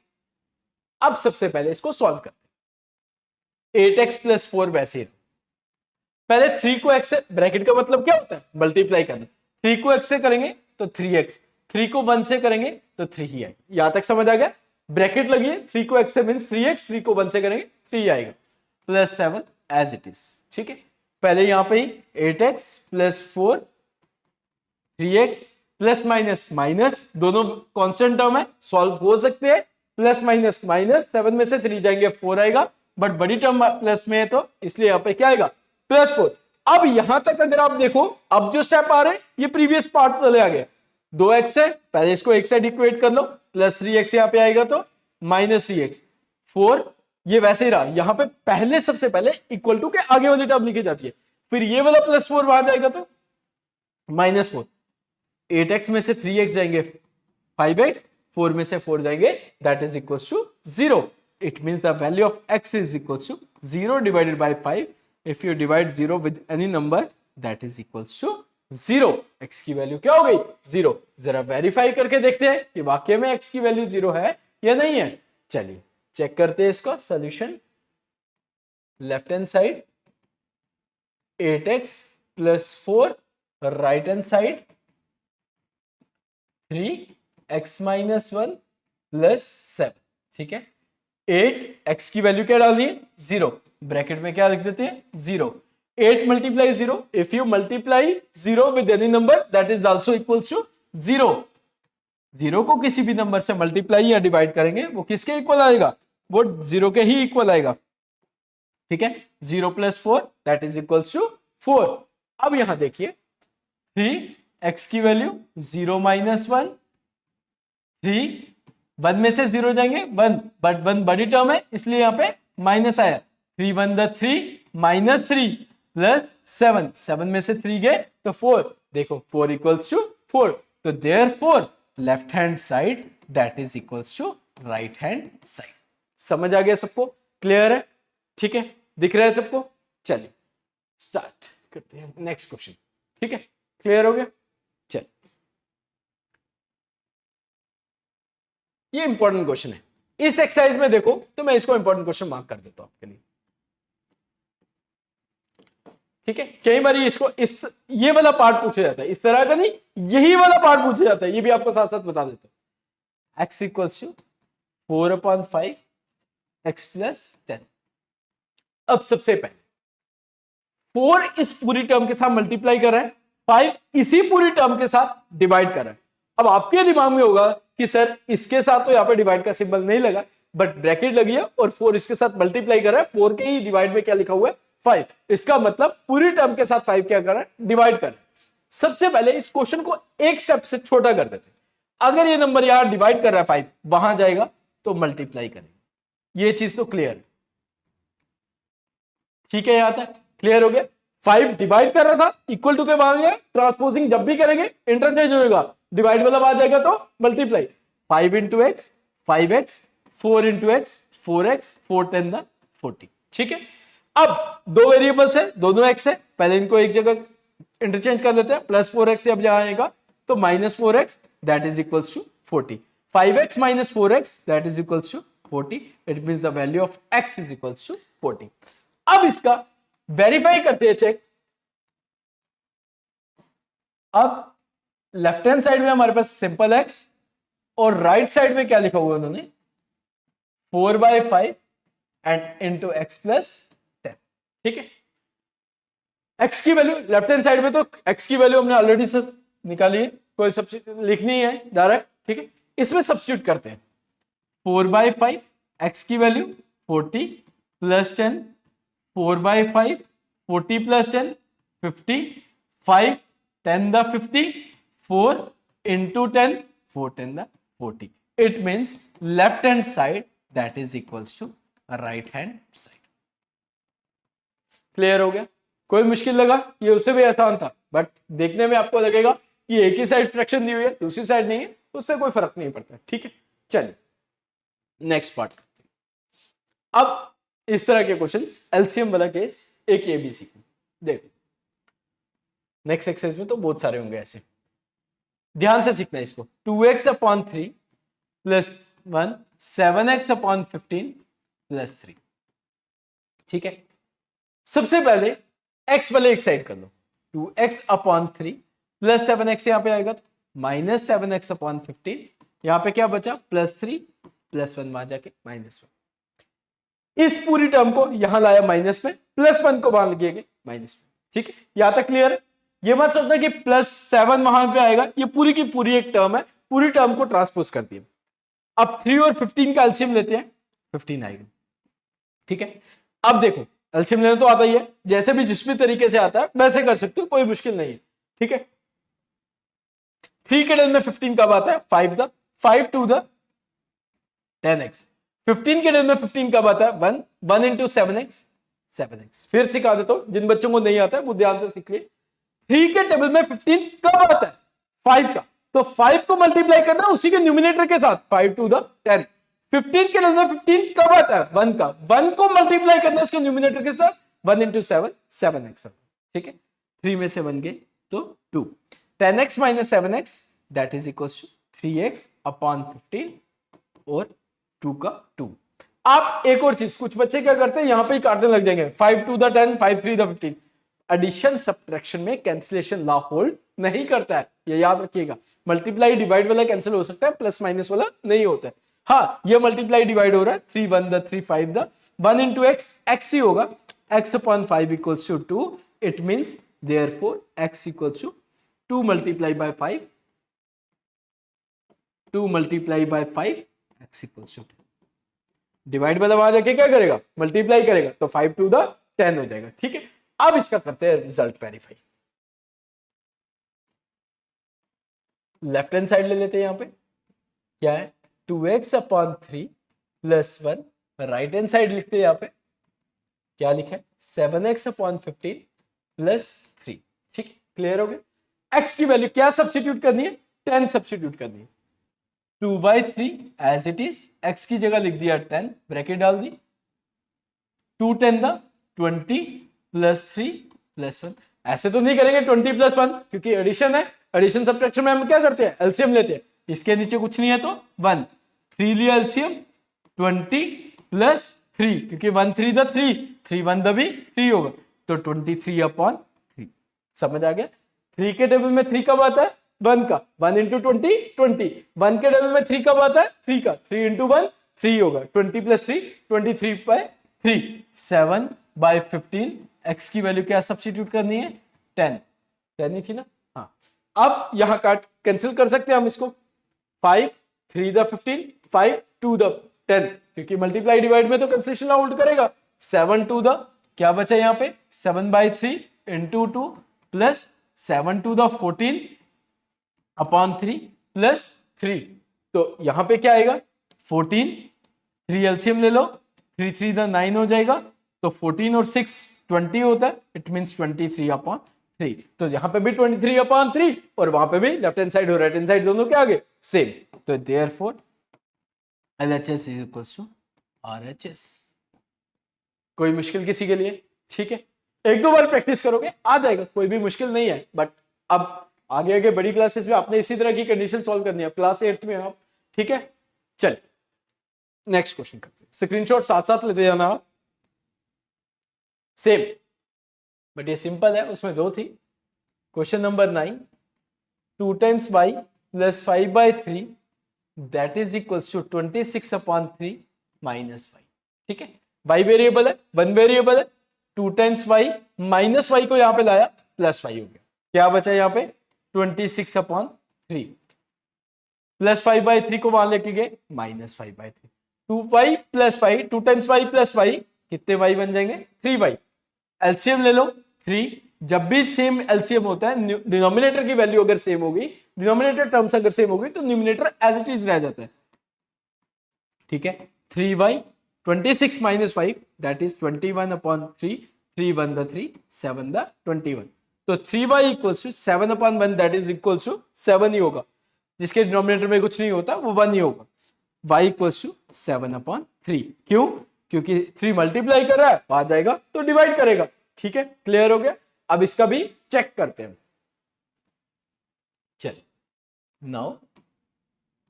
अब सबसे पहले इसको सॉल्व करते हैं। 8x प्लस 4 वैसे ही, पहले 3 को x से, ब्रैकेट का मतलब क्या होता है मल्टीप्लाई करना, 3 को x से करेंगे तो 3x, 3 को 1 से करेंगे तो 3 ही आएगा, यहां तक समझ आ गया। ब्रैकेट लगी है, 3 को x से मींस 3x, 3 को 1 से करेंगे 3 आएगा, प्लस 7 एज इट इज, ठीक है। पहले यहां पे 8x plus 4 3x plus minus minus, दोनों कांस्टेंट टर्म है, सॉल्व हो सकते हैं, प्लस माइनस माइनस, 7 में से 3 जाएंगे 4 आएगा, बट बड़ी टर्म प्लस में है तो इसलिए यहां पे क्या आएगा प्लस 4। अब यहां तक अगर आप देखो, अब जो स्टेप आ रहे हैं ये प्रीवियस पार्ट चले आ गए, 2x है, पहले इसको एक साइड इक्वेट कर लो, प्लस 3x यहां पे आएगा तो माइनस 3x, 4 ये वैसे ही रहा, यहां पे पहले सबसे पहले इक्वल टू के आगे वाली टर्म लिखी जाती है, फिर ये वाला प्लस 4 वहां जाएगा तो माइनस 4, 8x में से 3x जाएंगे 5x, 4 में से 4 जाएंगे that is equal to 0, it means the value of x is equal to 0 divided by 5, if you divide 0 with any number that is equal to 0, x की वैल्यू क्या हो गई 0। जरा वेरीफाई करके देखते हैं कि वाकई में x की वैल्यू 0 है या नहीं है। चलिए चेक करते हैं इसका solution. Left hand side 8x plus 4, right hand side 3x minus 1 plus 7, ठीक है। 8x की वैल्यू क्या डालनी है 0, ब्रैकेट में क्या लिख देते हैं 0, 8 multiply 0, if you multiply 0 with any number that is also equal to 0, 0 को किसी भी नंबर से मल्टीप्लाई या डिवाइड करेंगे वो किसके इक्वल आएगा, वो 0 के ही इक्वल आएगा, ठीक है। 0 plus 4 that is equal to 4। अब यहां देखिए 3x की वैल्यू 0 माइनस 1, 3 1 में से 0 जाएंगे 1, बट 1 बड़ी टर्म है इसलिए यहां पे माइनस आया, 3 1 द 3 माइनस 3 प्लस 7, 7 में से 3 गए तो 4, देखो 4 इक्वल्स टू 4, तो therefore left hand side that is equals to right hand side. समझ आ गया सबको, क्लियर है, ठीक है, दिख रहा है सबको। चलिए स्टार्ट करते हैं नेक्स्ट क्वेश्चन, ठीक है, क्लियर हो गया। चल ये इंपॉर्टेंट क्वेश्चन है, इस एक्सरसाइज में देखो तो मैं इसको इंपॉर्टेंट क्वेश्चन मार्क कर देता हूं आपके लिए, ठीक है। कई बार इसको ये वाला पार्ट पूछा जाता है, इस तरह का नहीं, यही वाला पार्ट पूछा जाता है, ये भी आपको साथ साथ बता देता हूं। x equals to 4/5 x plus 10। अब सबसे पहले 4 इस पूरी टर्म के साथ मल्टीप्लाई कर रहा है, 5 इसी पूरी टर्म के साथ डिवाइड कर रहा है। अब आपके दिमाग में होगा कि सर इसके साथ तो यहाँ पे डिवाइड का सिंबल नहीं लगा, बट ब्रैकेट लगी है और 4 इसके साथ मल्टीप्लाई कर रहा है, 4 के ही डिवाइड में क्या लिखा हुआ है 5। इसका मतलब पूरी टर्म के साथ 5 क्या कर रहा है, डिवाइड कर रहा है। सबसे पहले इस क्वेश्चन को एक स्टेप से छोटा कर देते हैं। अगर ये नंबर यहां डिवाइड कर रहा है 5, वहां जाएगा तो मल्टीप्लाई करेंगे। ये चीज तो क्लियर है, ठीक है, यहां तक क्लियर हो गया। 5 डिवाइड कर रहा था, इक्वल टू के वहां गया, ट्रांसपोजिंग जब भी करेंगे इंटरचेंज होगा, डिवाइड वाला आ जाएगा तो multiply. 5 into x 5x, 4 into x 4x, 4 10 the 40, ठीक है। अब दो वेरिएबल्स है, दोनों x है, पहले इनको एक जगह इंटरचेंज कर देते हैं। प्लस 4x अब यहां आएगा तो minus 4x that is equals to 40। 5x minus 4x that is equals to 40। It means the value of x is equals to 40। अब इसका वेरीफाई करते हैं, चेक। अब लेफ्ट हैंड साइड में हमारे पास सिंपल x और राइट साइड में क्या लिखा हुआ उन्होंने 4/5 एंड इंटू एक्स प्लस 10, ठीक है। x की वैल्यू लेफ्ट हैंड साइड में, तो x की वैल्यू हमने ऑलरेडी सब निकाली है, कोई सब्स्टिट्यूट लिखनी है डायरेक्ट, ठीक है। इसमें सब्स्टिट्यूट करते हैं 4/5, x की value 40 plus 10, 4/5 40 plus 10 50, 5 10 the 50, 4 into 10 4 10 the 40। It means left hand side that is equals to right hand side. Clear हो गया? कोई मुश्किल लगा? ये उससे भी आसान था, बट देखने में आपको लगेगा कि एक ही साइड फ्रैक्शन दी हुई है, दूसरी साइड नहीं है, उससे कोई फर्क नहीं पड़ता, ठीक है। चलिए नेक्स्ट पार्ट करते हैं। अब इस तरह के क्वेश्चंस, एलसीएम वाला केस, एक ये भी सीखो। देखो नेक्स्ट एक्सरसाइज में तो बहुत सारे होंगे ऐसे, ध्यान से सीखना है इसको। 2x/3 प्लस 1 7x/15 प्लस 3, ठीक है। सबसे पहले x वाले एक साइड कर लो, 2x/3 प्लस 7x यहां पे आएगा तो माइनस 7x/15, यहां पे क्या बचा +3 प्लस 1 वहां जाके -1। इस पूरी टर्म को यहां लाया माइनस में, +1 को वहां लगे माइनस में, ठीक है। यहां तक क्लियर है? ये मत सोचना कि +7 वहां पे आएगा, ये पूरी की पूरी एक टर्म है, पूरी टर्म को ट्रांसपोज कर दिया। अब 3 और 15 का एलसीएम लेते हैं, 15 आएगा, ठीक है। अब देखो एलसीएम लेना तो आता ही है, जैसे भी जिस भी तरीके से आता है वैसे कर सकते हो, कोई मुश्किल नहीं है, ठीक है। 3 के डेल में 15 कब आता है 5 टू द 10x। 15 के डेल में 15 कब आता है 1 इंटू 7x। फिर सिखा देता हूं, जिन बच्चों को नहीं आता है वो ध्यान से सीख लिए। 3 के टेबल में 15 कब आता है 5 का, तो 5 को मल्टीप्लाई करना उसी के न्यूमिनेटर के साथ, 5 टू द 10। 15 के डेल में 15 कब आता है 1 का, 1 को मल्टीप्लाई करना उसके न्यूमिनेटर के साथ, 1 इंटू 7x, ठीक है। 3 में से 1 गए तो 2, 10x minus 7x that is equal to 3x/15 और 2 का 2। आप एक और चीज, कुछ बच्चे क्या करते हैं यहां पे ही काटने लग जाएंगे, 5 two the 10 5 3 the 15। Addition subtraction में कैंसिलेशन लॉ होल्ड नहीं करता है, ये याद रखिएगा। मल्टीप्लाई डिवाइड वाला कैंसिल हो सकता है, प्लस माइनस वाला नहीं होता है। हाँ, ये मल्टीप्लाई डिवाइड हो रहा है, 3 1 the 3 5 the 1 into x, x ही होगा, x/5 equals to 2। It means therefore x equals to 2 multiply by 5, 2 multiply by 5 x equals to 2। Divide वाला वहां जाके क्या करेगा मल्टीप्लाई करेगा, तो 5 टू द 10 हो जाएगा, ठीक है। अब इसका करते हैं result verify. Left hand side ले लेते हैं, यहां पे क्या है 2x/3 plus 1, right hand side लिखते हैं, यहां पे क्या लिखा है 7x/15 प्लस 3, ठीक है। क्लियर हो गया? x की वैल्यू क्या सब्स्टिट्यूट करनी है 10 सब्स्टिट्यूट करनी है, 2/3 एज इट इज, x की जगह लिख दिया 10, ब्रैकेट डाल दी, 2 10 द 20 प्लस 3 प्लस 1। ऐसे तो नहीं करेंगे 20 प्लस 1, क्योंकि एडिशन है, एडिशन सब्ट्रैक्शन में हम क्या करते हैं एलसीएम लेते हैं, इसके नीचे कुछ नहीं है तो 1, 3 लिया एलसीएम, 20 प्लस 3, क्योंकि 1 3 द 3, 3 1 द भी 3 होगा, तो 23/3। समझ आ गया? 3 के टेबल में 3 कब आता है 1 का, 1 इंटू 20 20, 1 के टेबल में 3 कब आता है 3 का, 3 इंटू 1 3 होगा, 20 प्लस 3 23/3, 7/15, x की वैल्यू क्या सब्स्टिट्यूट करनी है 10 ही थी ना। हाँ, अब यहां काट कैंसिल कर सकते हैं हम इसको, 5 3 द 15, 5 2 द 10, क्योंकि मल्टीप्लाई डिवाइड में तो कैंसिलेशन होल्ड करेगा। 7 2 द क्या बचा यहाँ पे 7/3 इंटू 2 प्लस 7 2 द 14/3 प्लस 3, तो यहां पे क्या आएगा 14, 3 एलसीएम ले लो, 3 3 द 9 हो जाएगा, तो 14 और 6 20 होता है, इट मींस 23/3, तो यहां पे भी 23/3 और वहां पे भी लेफ्ट हैंड साइड और राइट हैंड साइड दोनों के आगे सेम, तो therefore LHS is equals to RHS। कोई मुश्किल किसी के लिए? ठीक है, एक दो बार प्रैक्टिस करोगे आ जाएगा, कोई भी मुश्किल नहीं है, बट अब आगे आगे बड़ी क्लासेस में आपने इसी तरह की कंडीशन सॉल्व करनी है, क्लास 8 में आप। ठीक है, चल नेक्स्ट क्वेश्चन करते हैं, स्क्रीनशॉट साथ साथ लेते जाना आप, सेम बट ये सिंपल है, उसमें दो थी। Question number 9, 2 times y plus 5/3 that is equals to 26/3 minus y। ठीक है, y वेरिएबल है, 1 वेरिएबल है, 2 times y माइनस y को यहां पे लाया प्लस y हो गया, क्या बचा यहां पे 26/3 प्लस 5/3 को वहां लेके गए minus 5/3, 2y plus 5, 2 times y plus y, कितने y बन जाएंगे 3y। एलसीएम ले लो 3, जब भी सेम एलसीएम होता है डिनोमिनेटर की वैल्यू अगर सेम होगी, डिनोमिनेटर टर्म्स अगर सेम होगी तो न्यूमिनेटर एज इट इज रह जाता है। ठीक है, 3y 26 minus 5 that is 21/3, 3 1 the 3, 7 the 21, तो 3y equals to 7/1 that is equals to 7 ही होगा, जिसके डिनोमिनेटर में कुछ नहीं होता वो 1 ही होगा, y equals to 7/3, क्यों? क्योंकि 3 मल्टीप्लाई कर रहा है, आ जाएगा तो डिवाइड करेगा। ठीक है, क्लियर हो गया। अब इसका भी चेक करते हैं, चल नाउ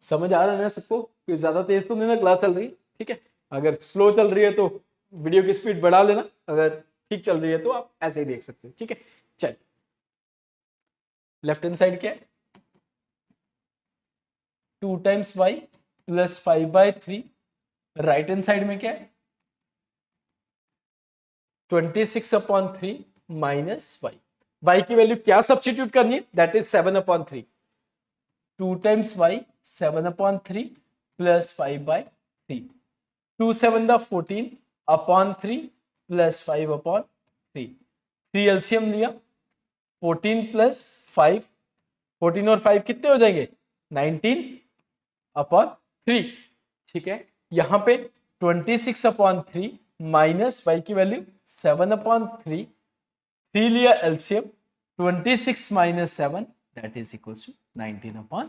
समझ आ रहा है ना सबको, कोई ज्यादा तेज तो नहीं ना क्लास चल रही? ठीक है, अगर स्लो चल रही है तो वीडियो की स्पीड बढ़ा लेना, अगर ठीक चल रही है तो आप ऐसे ही देख सकते हो। ठीक है, चल लेफ्ट हैंड साइड क्या है 2 times y plus 5/3, right hand side में क्या है 26/3 माइनस y, y की वैल्यू क्या सब्स्टिट्यूट करनी है that is 7/3, 2 times y 7/3 plus 5/3, 2 7 the 14/3 plus 5/3, 3 LCM लिया 14 प्लस 5, 14 और 5 कितने हो जाएंगे 19/3। ठीक है, यहां पे 26/3 माइनस y की वैल्यू 7/3, 3 लिया LCM 26 minus 7 that is equals to 19/3।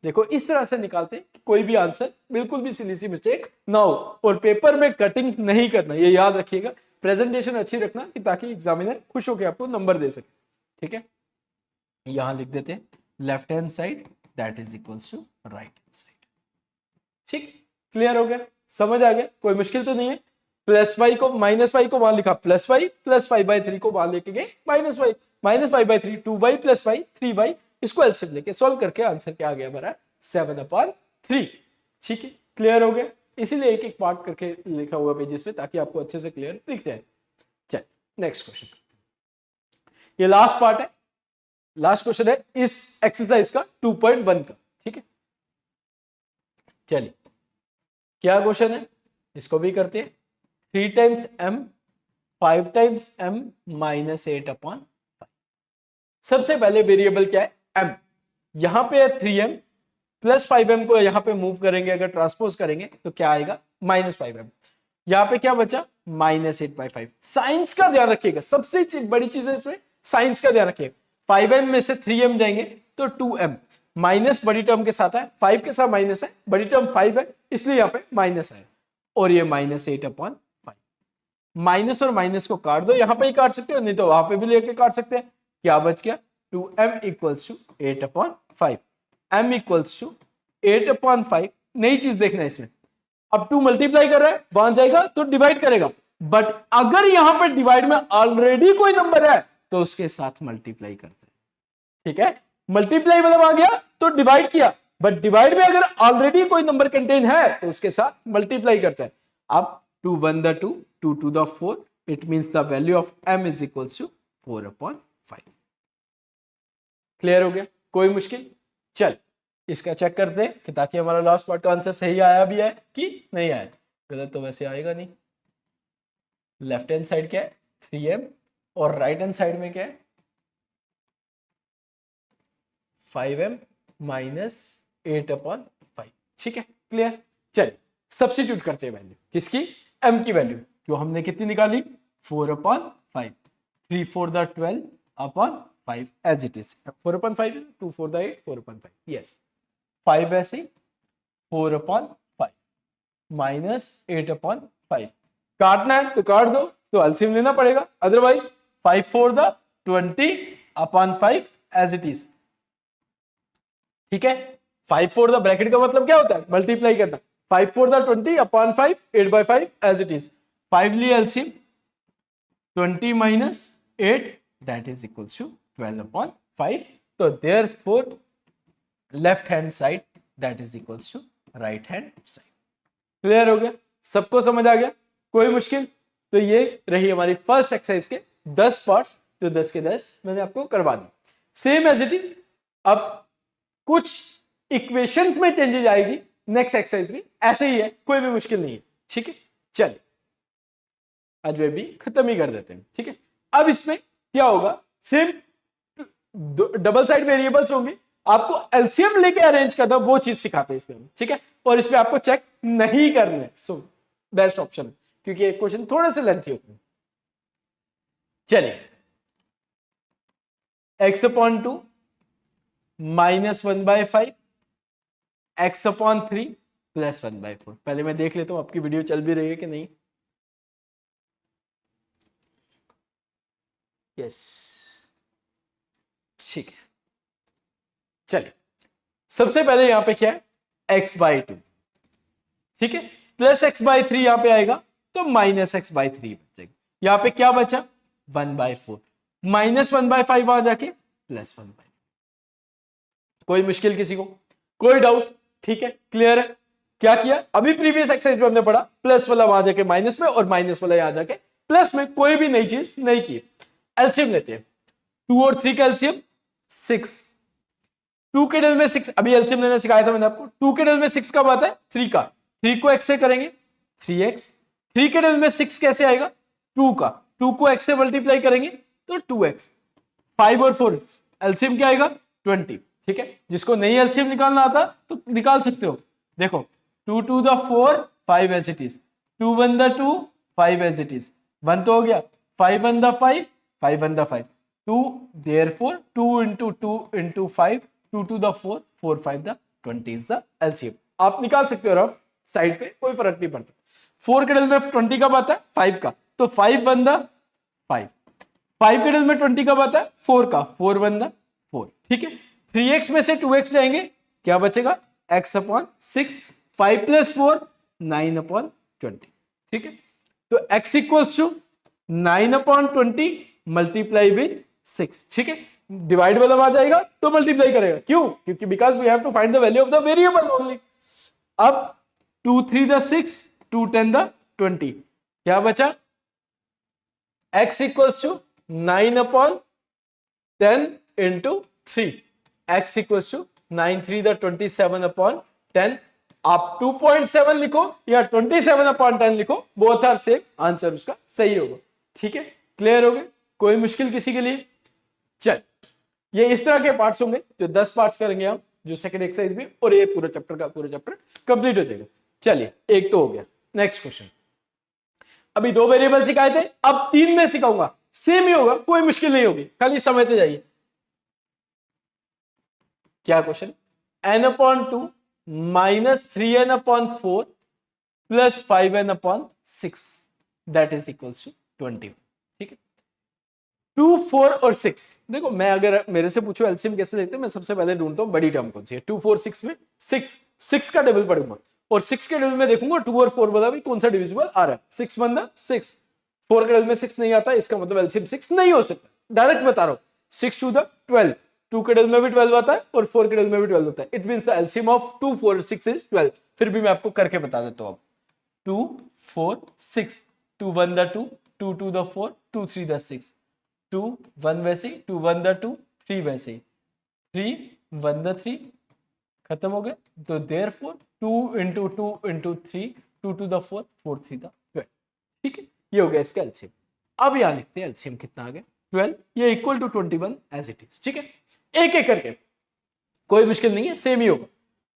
देखो इस तरह से निकालते हैं, कोई भी आंसर बिल्कुल भी सिली सी मिस्टेक ना हो, और पेपर में कटिंग नहीं करना, ये याद रखिएगा। प्रेजेंटेशन अच्छी रखना कि ताकि एग्जामिनर खुश होकर आपको नंबर दे सके। ठीक है, यहां लिख देते हैं left hand side that is equals to right hand side. ठीक, क्लियर हो गया, समझ आ गया, कोई मुश्किल तो नहीं है। प्लस वाई को माइनस वाई को वहां लिखा प्लस वाई, प्लस 5/3 को वहां लेके गए minus y, minus 5/3, 2y plus y 3y, इसको एलसीएम लेके सॉल्व करके आंसर क्या आ गया हमारा 7/3। ठीक है, क्लियर हो गया, इसीलिए एक एक पार्ट करके लिखा हुआ पेजेस पे ताकि आपको अच्छे से क्लियर दिख जाए। चल नेक्स्ट क्वेश्चन, ये लास्ट पार्ट है, लास्ट क्वेश्चन है इस एक्सरसाइज का 2.1 का। ठीक है, चलिए क्या क्वेश्चन है इसको भी करते हैं। 3 times m 5 times m minus 8/5। सबसे पहले वेरिएबल क्या है m, यहां पे है 3m प्लस 5m को यहां पे मूव करेंगे, अगर ट्रांसपोज करेंगे तो क्या आएगा -5m। यहां पे क्या बचा -8/5। साइंस का ध्यान रखिएगा, सबसे बड़ी चीज है इसमें साइंस का ध्यान रखिएगा। 5m में से 3m जाएंगे तो 2m, माइनस बड़ी टर्म के साथ है, 5 के साथ माइनस है, बड़ी टर्म 5 है इसलिए यहाँ पे माइनस है, और ये -8/5। माइनस और माइनस को काट दो, यहां पे ही काट सकते हो, नहीं तो वहां पे भी लेके काट सकते हैं। क्या बच गया 2m equals to 8/5, m equals to 8/5। नई चीज देखना है इसमें, अब 2 मल्टीप्लाई कर रहा है वहां जाएगा तो डिवाइड करेगा, बट अगर यहां पे डिवाइड में ऑलरेडी कोई नंबर है तो उसके साथ मल्टीप्लाई करते हैं। ठीक है, मल्टीप्लाई मतलब आ गया तो डिवाइड किया, बट डिवाइड में अगर ऑलरेडी कोई नंबर कंटेन है तो उसके साथ मल्टीप्लाई करता है। अब 2 1 the 2 2 2 the 4 it means the value of m is equals to 4/5। Clear हो गया? कोई मुश्किल? चल इसका चेक करते हैं कि ताकि हमारा लास्ट पार्ट का आंसर सही आया भी है कि नहीं आया। गलत तो वैसे आएगा नहीं। लेफ्ट हैंड साइड क्या है 3m और राइट हैंड साइड में क्या है 5m माइनस 8/5। ठीक है क्लियर? चलिए सब्स्टिट्यूट करते हैं वैल्यू किसकी, m की वैल्यू जो हमने कितनी निकाली 4/5। 3 4 the 12/5 as it is 4/5 2 4 the 8 4/5 yes 5 ऐसे 4/5 माइनस 8/5 काटना है तो काट दो तो एलसीएम लेना पड़ेगा otherwise 5 4 the 20/5 as it is. ठीक है 5 4 द ब्रैकेट का मतलब क्या होता है मल्टीप्लाई करना 5 4 द 20/5 8/5 एज इट इज 5 लिए LCM 20 minus 8 that is equals to 12/5 तो therefore left hand side that is equals to right hand side. Clear हो गया? सबको समझ आ गया? कोई मुश्किल? तो ये रही हमारी फर्स्ट एक्सरसाइज के 10 पार्ट्स जो 10 के 10 मैंने आपको करवा दी। सेम एज इट इज अब कुछ इक्वेशंस में चेंजेस आएगी नेक्स्ट एक्सरसाइज में, ऐसे ही है कोई भी मुश्किल नहीं है। ठीक है चलिए आज वे भी खत्म ही कर देते हैं। ठीक है अब इसमें क्या होगा सेम डबल साइड वेरिएबल्स होंगे, आपको एलसीएम लेके अरेंज करना वो चीज सिखाते हैं इसमें। ठीक है और इसमें आपको चेक नहीं करने सो बेस्ट ऑप्शन है क्योंकि क्वेश्चन थोड़े से लेंथी होते हैं। चलिए x/2 माइनस 1/5 x/3 प्लस 1/4। पहले मैं देख लेता हूं आपकी वीडियो चल भी रही है कि नहीं। यस ठीक है चलिए सबसे पहले यहां पे क्या है x/2 ठीक है प्लस x/3 यहां पे आएगा तो माइनस x/3 बचेगा। यहां पे क्या बचा 1/4 माइनस 1/5 आ जाके प्लस 1/5। कोई मुश्किल किसी को? कोई डाउट? ठीक है क्लियर है? क्या किया अभी प्रीवियस एक्सरसाइज में हमने पढ़ा प्लस वाला वहां जाके माइनस में और माइनस वाला यहां जाके प्लस में, कोई भी नई चीज नहीं की। एलसीएम लेते हैं 2 और 3 का एलसीएम 6 2 के डेल में 6 अभी एलसीएम लेना सिखाया था मैंने आपको। 2 के डेल में 6 कब आता है 3 का 3 को x से करेंगे 3x 3 के डेल में 6 कैसे आएगा 2 का 2 को x से मल्टीप्लाई करेंगे तो 2x 5 और 4 एलसीएम क्या आएगा 20। ठीक है जिसको नहीं एलसीएम निकालना आता तो निकाल सकते हो। देखो 2 2 the 4 5 as it is 2 1 the 2 5 as it is 1 तो हो गया 5 1 the 5 5 1 the 5 2 therefore 2 into 2 into 5 2 to the 4 4 5 the 20 is the LCM। आप निकाल सकते हो रफ साइड पे कोई फर्क नहीं पड़ता। 4 के डेल में 20 कब आता है 5 का तो 5 1 द 5 5 के डेल में 20 कब आता है 4 का 4 1 द 4। ठीक है 3x में से 2x जाएंगे क्या बचेगा x/6 5 + 4 9/20। ठीक है तो x equals to 9/20 multiply with 6। ठीक है डिवाइड वाला आ जाएगा तो मल्टीप्लाई करेगा क्यों क्योंकि because we have to find the value of the variable only. अब 2 3 द 6 2 10 द 20 क्या बचा x equals to 9/10 into 3 x equals to 9 3 the 27/10। आप 2.7 लिखो या 27/10 लिखो बोथ आर सेम आंसर उसका सही होगा। ठीक है क्लियर हो गए? कोई मुश्किल किसी के लिए? चल ये इस तरह के पार्ट्स होंगे जो 10 पार्ट्स करेंगे हम जो सेकंड एक्सरसाइज में और ये पूरा चैप्टर कंप्लीट हो जाएगा। चलिए एक तो हो गया। नेक्स्ट क्वेश्चन अभी 2 वेरिएबल सिखाए थे अब 3 में सिखाऊंगा सेम ही होगा कोई मुश्किल नहीं होगी खाली समझते जाइए। क्या question n/2 minus 3n/4 plus 5n/6 that is equals to 21। ठीक है 2 4 और 6 देखो मैं अगर मेरे से पूछो एलसीएम कैसे लेते हैं मैं सबसे पहले ढूंढता हूं बड़ी टर्म कौन सी है 2 4 6 में 6 का डबल पढ़ूंगा और 6 के डबल में देखूंगा 2 और 4 वाला भी कौन सा डिविजिबल आ रहा है 6 1 6 4 के डबल में 6 नहीं आता इसका मतलब एलसीएम 6 नहीं हो सकता डायरेक्ट बता रहा हूं 6 2 द 12 2 के डबल में भी 12 आता है और 4 के डबल में भी 12 होता है। It means the LCM of 2 4 6 is 12। फिर भी मैं आपको करके बता देता हूं। 2 4 6, 2 1 द 2, 2 2 द 4, 2 3 द 6, 2 1 वैसे ही, 2 1 द 2, 3 वैसे ही, 3 1 द 3, खत्म हो गया। तो therefore 2 into 2 into 3, 2 to the 4, 4 3 the 12। ठीक है, ये हो गया इसका एलसीएम। अब यहां लिखते हैं एलसीएम कितना आ गया 12, ये equal to 21 as it is. ठीक है, एक एक करके, कोई मुश्किल नहीं है, सेम ही होगा।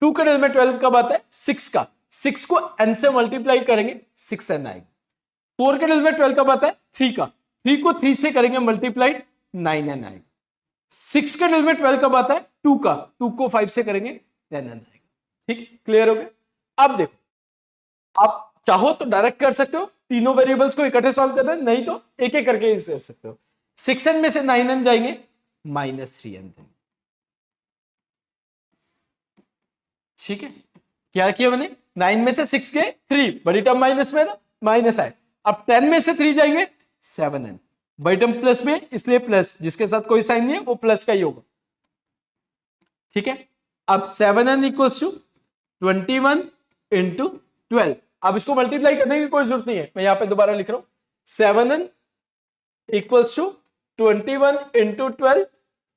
2 के डबल में 12 कब आता है 6 का, 6 को n से मल्टीप्लाई करेंगे 6n आएगा। 4 के डबल में 12 कब आता है 3 का, 3 को 3 से करेंगे मल्टीप्लाइड 9n आएगा। 6 के डबल में 12 कब आता है 2 का, 2 को 5 से करेंगे 10n आएगा। ठीक, क्लियर हो गया। अब देखो, आप चाहो तो डायरेक्ट कर सकते हो, तीनों वेरिएबल्स को इकट्ठे सॉल्व कर दें, नहीं तो एक एक करके ही कर सकते हो। 6n में से 9n जाएंगे, -3n जाएंगे। ठीक है, क्या किया मैंने, 9 में से 6 गए 3, बड़ी टर्म माइनस में था, माइनस आए। अब 10 में से 3 जाएंगे 7n, बड़ी टर्म प्लस में इसलिए प्लस, जिसके साथ कोई साइन नहीं है वो प्लस का ही होगा। ठीक है, अब 7n इक्वल्स टू 21 इंटू 12। अब इसको मल्टीप्लाई करने की कोई जरूरत नहीं है, मैं यहां पे दोबारा लिख रहा हूं 7n equals to 21 into 12,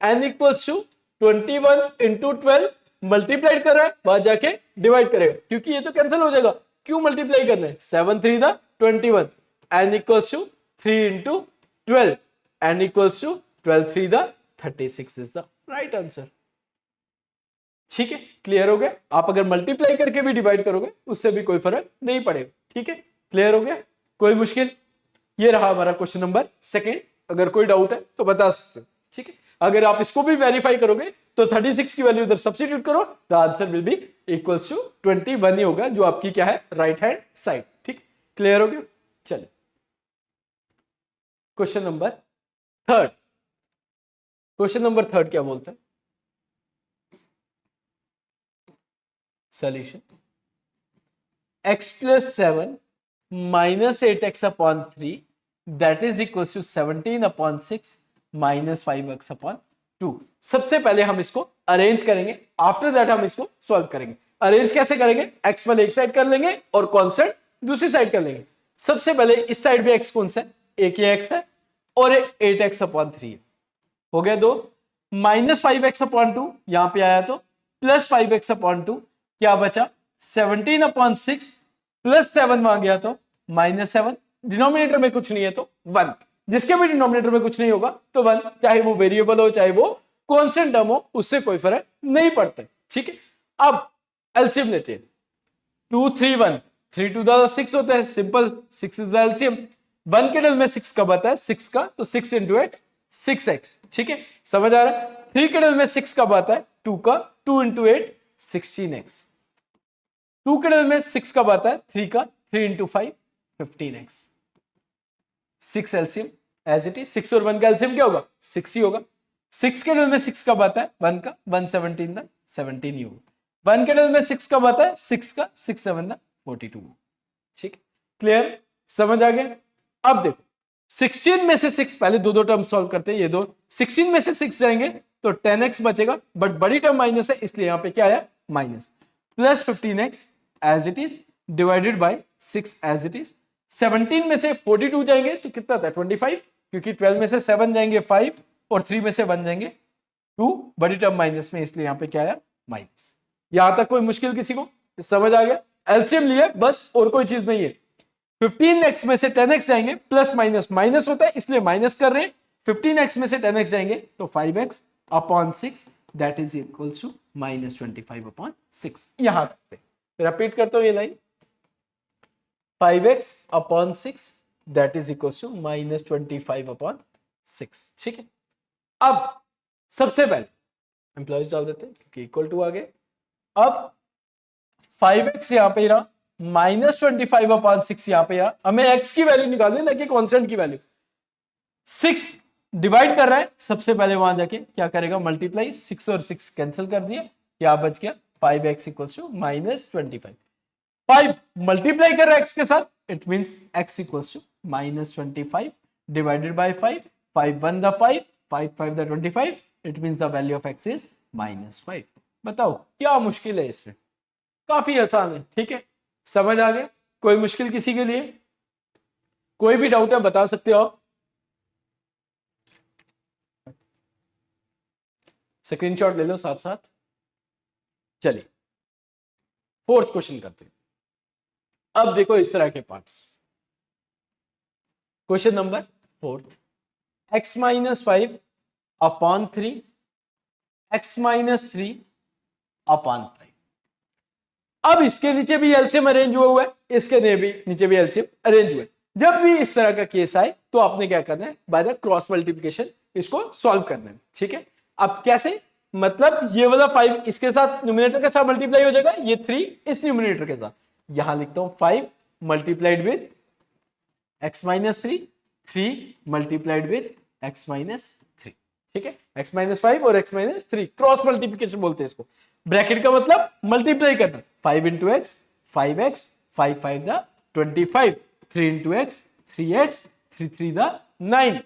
n equals to 21 into 12, multiply कर रहा है, वहां जाके डिवाइड करेगा, क्योंकि ये तो कैंसिल हो जाएगा। क्यों मल्टीप्लाई करना है, 7 3 the 21, n equals to 3 into 12, n equals to 12 3 the 36 is the right answer. ठीक है, क्लियर हो गया। आप अगर मल्टीप्लाई करके भी डिवाइड करोगे उससे भी कोई फर्क नहीं पड़ेगा। ठीक है, क्लियर हो गया, कोई मुश्किल। ये रहा हमारा क्वेश्चन नंबर सेकंड। अगर कोई डाउट है तो बता सकते हो। ठीक है, अगर आप इसको भी वेरीफाई करोगे तो 36 की वैल्यू इधर सब्स्टिट्यूट करो, the answer will be equals to 21 ही होगा, जो आपकी क्या है, राइट हैंड साइड। ठीक, क्लियर हो गया। चलिए question number third. Question number third क्या बोलता है, solution x plus 7 minus 8x upon 3 that is equals to 17 upon 6 minus 5x upon 2। सबसे पहले हम इसको अरेंज करेंगे, आफ्टर दैट हम इसको सॉल्व करेंगे। अरेंज कैसे करेंगे, x वाले एक साइड कर लेंगे और कांस्टेंट दूसरी साइड कर लेंगे। सबसे पहले इस साइड भी x कौन सा है, एक ही x है और 8x upon 3 है, हो गया दो। माइनस 5x upon 2 यहां पे आया तो प्लस 5x upon 2, क्या बचा 17 अपॉन 6 प्लस 7 वहां गया तो -7, डिनोमिनेटर में कुछ नहीं है तो 1, जिसके भी डिनोमिनेटर में कुछ नहीं होगा तो 1, चाहे वो वेरिएबल हो चाहे वो कांस्टेंट टर्म हो, उससे कोई फर्क नहीं पड़ता। ठीक है, अब एलसीएम लेते हैं। 2 3 1, 3 2 द 6 होता है, सिंपल, 6 इज द एलसीएम। 1 के डबल में 6 कब आता है 6 का, तो 6 इंटू एक्स 6x। ठीक है, समझ आ रहा है। 3 के डबल में 6 कब आता है 2 का, 2 इंटू 8 16x। 2 के डबल में 6 कब आता है 3 का, 3 into 5 15x। 6 LCM as it is, 6 और 1 का एलसीएम क्या होगा 6 ही होगा। 6 के डबल में 6 कब आता है 1 का, 1 17 दा 17 ही होगा। 1 के डबल में 6 कब आता है 6 का, 6 7 दा 42। ठीक, क्लियर, समझ आ गया। अब देखो 16 में से 6, पहले दो टर्म सॉल्व करते हैं, ये दो 16 में से 6 जाएंगे तो 10x बचेगा, बट बड़ी टर्म माइनस है इसलिए यहां पे क्या आया minus, plus 15x as it is divided by 6 as it is. 17 में से 42 जाएंगे तो कितना था 25, क्योंकि 12 में से 7 जाएंगे 5 और 3 में से 1 जाएंगे 2, बड़ी टर्म माइनस में इसलिए यहां पे क्या आया माइनस। यहां तक कोई मुश्किल किसी को समझ आ गया, एलसीएम लिया बस और कोई चीज नहीं है। 15x में से 10x जाएंगे, प्लस माइनस माइनस होता है इसलिए माइनस कर रहे हैं। 15x में से 10x जाएंगे तो 5x upon 6 that is equal to -25 upon 6। यहां तक रिपीट करता हूं ये line, 5x upon 6 that is equal to -25 upon 6। ठीक है, अब सबसे पहले एम्प्लॉयज डाल देते हैं क्योंकि इक्वल टू आ गए। अब 5x यहां पे रहा, -25 अपॉन 6 यहां पे आ, हमें x की वैल्यू निकालनी ना कि कांस्टेंट की वैल्यू। 6 डिवाइड कर रहा है, सबसे पहले वहां जाके क्या करेगा मल्टीप्लाई, 6 और 6 कैंसिल कर दिया, क्या बच गया 5x इक्वल्स टू -25। 5 मल्टीप्लाई कर रहा है x के साथ, it means x equals to -25 divided by 5, 5 1 the 5, 5 5 the 25, it means the value of x is -5। बताओ क्या मुश्किल है इसमें, काफी आसान है। ठीक है, समझ आ गया? कोई मुश्किल किसी के लिए? कोई भी डाउट है बता सकते हो आप। स्क्रीनशॉट ले लो साथ साथ। चलिए फोर्थ क्वेश्चन करते हैं। अब देखो इस तरह के parts. Question number fourth, x - 5 upon 3 x - 3 upon 5। अब इसके नीचे भी एलसीएम अरेंज हुआ है, इसके नीचे भी एलसीएम अरेंज हुआ है। जब भी इस तरह का केस आए तो आपने क्या करना है, बाय द क्रॉस मल्टीप्लिकेशन इसको सॉल्व करना है। ठीक है, अब कैसे, मतलब ये वाला 5 इसके साथ न्यूमरेटर के साथ मल्टीप्लाई हो जाएगा, ये 3 इस न्यूमरेटर के साथ। यहां लिखता हूं 5 multiplied with x - 3, 3 multiplied with x - 3। ठीक है, x - 5 और x - 3 क्रॉस मल्टीप्लिकेशन बोलते हैं इसको। ब्रैकेट का मतलब मल्टीप्लाई करना, 5 into x 5x, 5 5 the 25, 3 into x 3x, 3 3 the 9।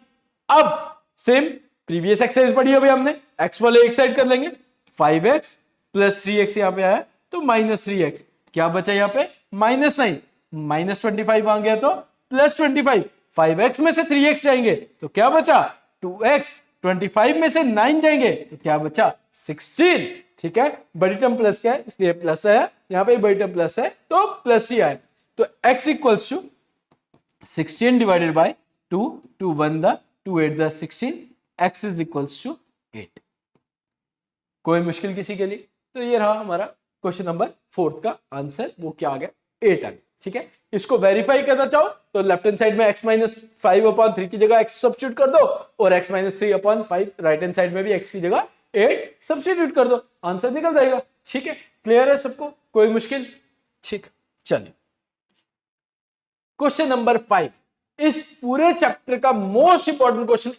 अब सेम प्रीवियस एक्सरसाइज पढ़ी अभी हमने, x वाले एक साइड कर लेंगे, 5x प्लस 3x यहां पे आया तो -3x, क्या बचा यहां पे -9, -25 आ गया तो +25, 5x में से 3x जाएंगे तो क्या बचा 2x, 25 में से 9 जाएंगे तो क्या बचा 16। ठीक है, बड़ी टर्म प्लस क्या है इसलिए प्लस है, यहां पे बड़ी टर्म प्लस है तो प्लस ही आए। तो x equals to 16 divided by 2, 2 1 the 2 8 the 16, x is equals to 8। कोई मुश्किल किसी के लिए? तो ये रहा हमारा क्वेश्चन नंबर 4 का आंसर, वो क्या आ गया 8 आ गया। ठीक है, इसको वेरीफाई करना चाहो तो लेफ्ट हैंड साइड में x - 5 अपॉन 3 की जगह x सब्स्टिट्यूट कर दो और x - 3 upon 5 right hand side में भी x की जगह 8 सब्स्टिट्यूट कर दो, आंसर निकल जाएगा। ठीक है, क्लियर है सबको? कोई मुश्किल? ठीक, चलिए क्वेश्चन नंबर 5, इस पूरे चैप्टर का मोस्ट इंपॉर्टेंट क्वेश्चन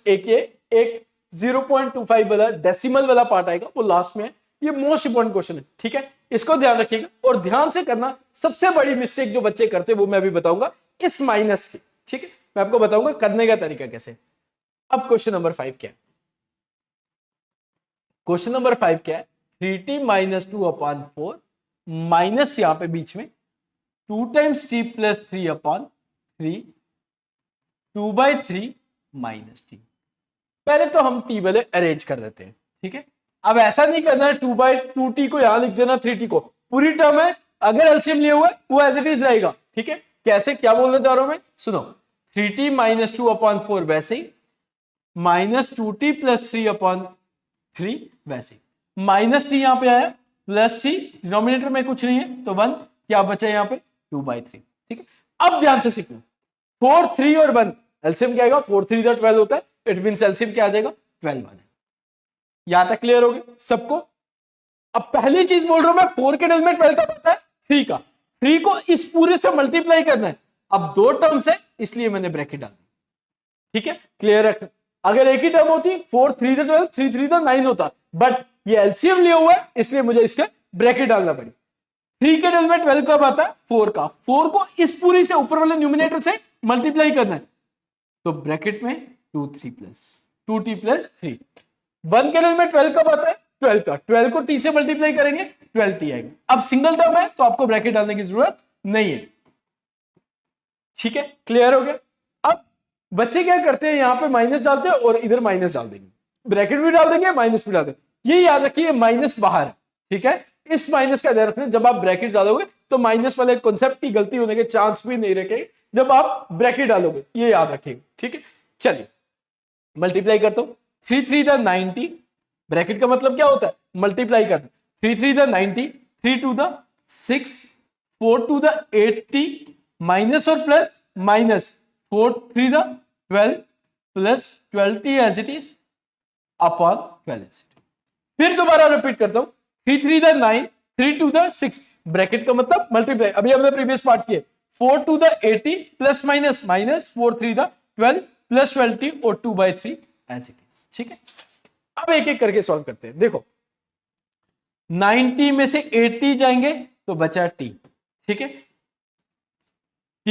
एक 0.25 वाला डेसिमल वाला पार्ट आएगा, वो लास्ट में है। ये मोस्ट इंपॉर्टेंट क्वेश्चन है। ठीक है, इसको ध्यान रखिएगा और ध्यान से करना। सबसे बड़ी मिस्टेक जो बच्चे करते हैं वो मैं भी बताऊंगा इस माइनस की। ठीक है, मैं आपको बताऊंगा करने का तरीका कैसे। अब क्वेश्चन नंबर 5 क्या है? क्वेश्चन नंबर 5 क्या है, 3t - 2 अपॉन 4 माइनस यहां पे बीच में 2 times t plus 3 upon 3, 2/3 minus t। पहले तो हम t वाले अरेंज कर देते हैं। ठीक है, अब ऐसा नहीं करना है 2/2t को यहां लिख देना, 3t को पूरी टर्म है, अगर एलसीएम लिया हुआ है वो एज इट इज रहेगा। ठीक है, कैसे क्या बोलना चाह रहा हूं मैं, सुनो, 3t - 2 अपॉन 4 वैसे ही, -2t प्लस 3 अपॉन 3 वैसे ही, माइनस टी यहां पे आया प्लस टी, डिनोमिनेटर में कुछ नहीं है तो 1, क्या बचा यहां पे 2/3। ठीक है, अब ध्यान से सीखो, 4 3 और 1 एलसीएम क्या आएगा, 4 3 द 12 होता है, इट मींस एलसीएम क्या आ जाएगा 12 आ जाएगा। यहां तक क्लियर हो गया सबको? अब पहली चीज बोल रहा हूं मैं, 4 के डेल में 12 का पता है 3 का, 3 को इस पूरे से मल्टीप्लाई करना है। अब दो टर्म्स है इसलिए मैंने ब्रैकेट डाल दी। ठीक है, क्लियर रख। अगर एक ही टर्म होती 4 3 द 12, 3 3 द 9 होता, बट ये एलसीएम लिया हुआ है इसलिए मुझे इसका ब्रैकेट डालना पड़ी। 3 के डेल में 12 कब आता है 4 का, 4 को इस पूरी से ऊपर वाले न्यूमिनेटर से मल्टीप्लाई करना है तो ब्रैकेट में 2 3 प्लस 2t प्लस 3। 1 के डेल में 12 कब आता है 12 का, 12 को t से मल्टीप्लाई करेंगे 12t आएगा। अब सिंगल टर्म है तो आपको ब्रैकेट डालने की जरूरत नहीं है। ठीक है, क्लियर हो गया? अब बच्चे क्या करते हैं, यहां पे माइनस डालते हैं और इधर माइनस डाल देंगे, ब्रैकेट भी डाल देंगे माइनस भी डाल देंगे। ये याद रखिए माइनस बाहर है। ठीक है, इस माइनस का ध्यान रखना, जब आप ब्रैकेट डालोगे तो माइनस वाले कॉन्सेप्ट की गलती होने के चांस भी नहीं रखेंगे जब आप ब्रैकेट डालोगे, ये याद रखिएगा। ठीक है, चलिए मल्टीप्लाई करता हूं, 3 3 द 90, ब्रैकेट का मतलब क्या होता है मल्टीप्लाई करना, 3 3 द 90, 3 2 द 6, 4 2 द 80, माइनस और plus minus, 4 3 the 12 plus 12t as it is upon 12। फिर दोबारा रिपीट करता हूं, 3 3 द 9, 3 2 द 6, ब्रैकेट का मतलब मल्टीप्लाई, अभी हमने प्रीवियस पार्ट किए, 4 2 the 80 plus minus minus 4 3 the 12 plus 12t और 2/3 एज इट इज। ठीक है, अब एक एक करके सॉल्व करते हैं। देखो 90 में से 80 जाएंगे तो बचा t। ठीक है, t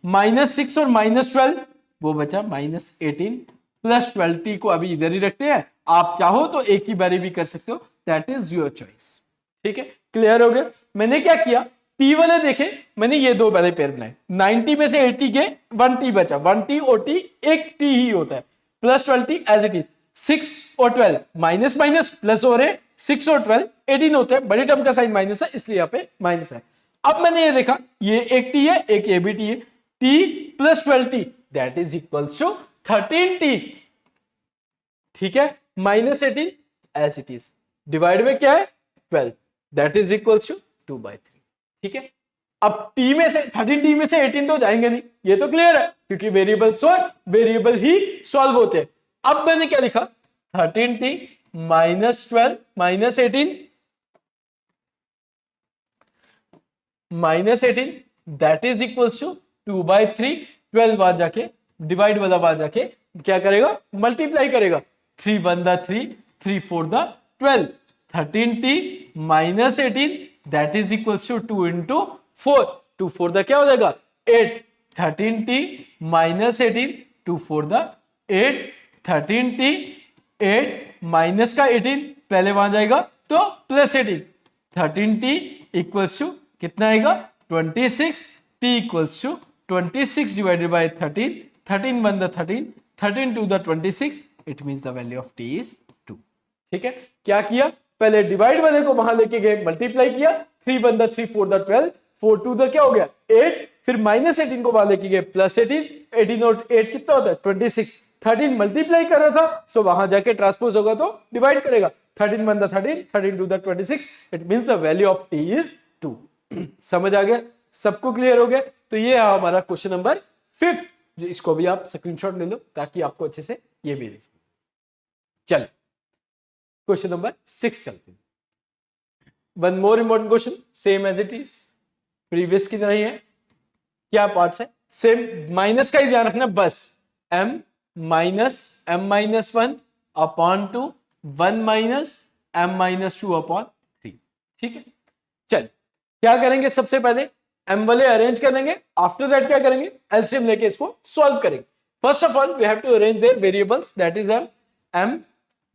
-6 और -12 वो बचा -18 प्लस 12t को अभी इधर ही रखते हैं, आप चाहो तो एक ही बारी भी कर सकते हो, दैट इज योर चॉइस। ठीक है, क्लियर हो गया। मैंने क्या किया, t वाले देखे, मैंने ये दो पहले पेयर बनाए, 90 में से 80 के 1t बचा, 1t और t एक t ही होता है, plus 12t as it is, 6 और 12 माइनस माइनस प्लस हो रहे, 6 और 12 18 होते हैं, बड़ी टर्म का साइन माइनस है इसलिए यहाँ पे माइनस है। अब मैंने ये देखा, ये एक t है, एक ये भी t है, t plus 12t that is equals to 13t। ठीक है, minus 18 as it is, divide में क्या है 12 दैट इज इक्वल्स टू 2/3। ठीक है, अब t में से 13t में से 18 तो जाएंगे नहीं, ये तो क्लियर है, क्योंकि वेरिएबल ही सॉल्व होते हैं। अब मैंने क्या लिखा, 13t minus 12 minus 18 minus 18 that is equals to 2/3। 12 बार जाके डिवाइड वाला बार जाके क्या करेगा, मल्टीप्लाई करेगा, 3 1 the 3, 3 4 the 12, 13t minus 18 that is equals to 2 into 4, 2 4 the क्या हो जाएगा 8, 13t minus 18, 2 4 the 8, 13t 8 minus का 18 पहले वहां जाएगा तो प्लस 18, 13t इक्वल्स टू कितना आएगा 26, t equals to 26 divided by 13, 13 1 the 13, 13 2 the 26, it means the value of t is 2। ठीक है, क्या किया, पहले डिवाइड वाले को वहां लेके गए, मल्टीप्लाई किया, 3 1 द 3, 4 द 12, 4 2 द क्या हो गया 8, फिर माइनस 18 को वहां लेके गए प्लस 18, 18 और 8 कितना होता है 26, 13 मल्टीप्लाई कर रहा था सो वहां जाके ट्रांसपोज होगा तो डिवाइड करेगा, 13 1 the 13, 13 2 the 26, it means the value of t is 2। समझ आ गया, सबको क्लियर हो गया। तो ये है हमारा क्वेश्चन नंबर 5, जो इसको भी आप स्क्रीनशॉट ले लो ताकि आपको अच्छे से ये भी दिखे। चलिए क्वेश्चन नंबर 6 चलते हैं। One more important question, same as it is previous की तरह ही है। क्या पार्ट्स है, सेम, माइनस का ही ध्यान रखना बस, m minus 1 upon 2, 1 minus m minus 2 upon 3। ठीक है, चल क्या करेंगे, सबसे पहले m वाले अरेंज कर देंगे, आफ्टर दैट क्या करेंगे, एलसीएम लेके इसको सॉल्व करेंगे। First of all we have to arrange their variables, that is m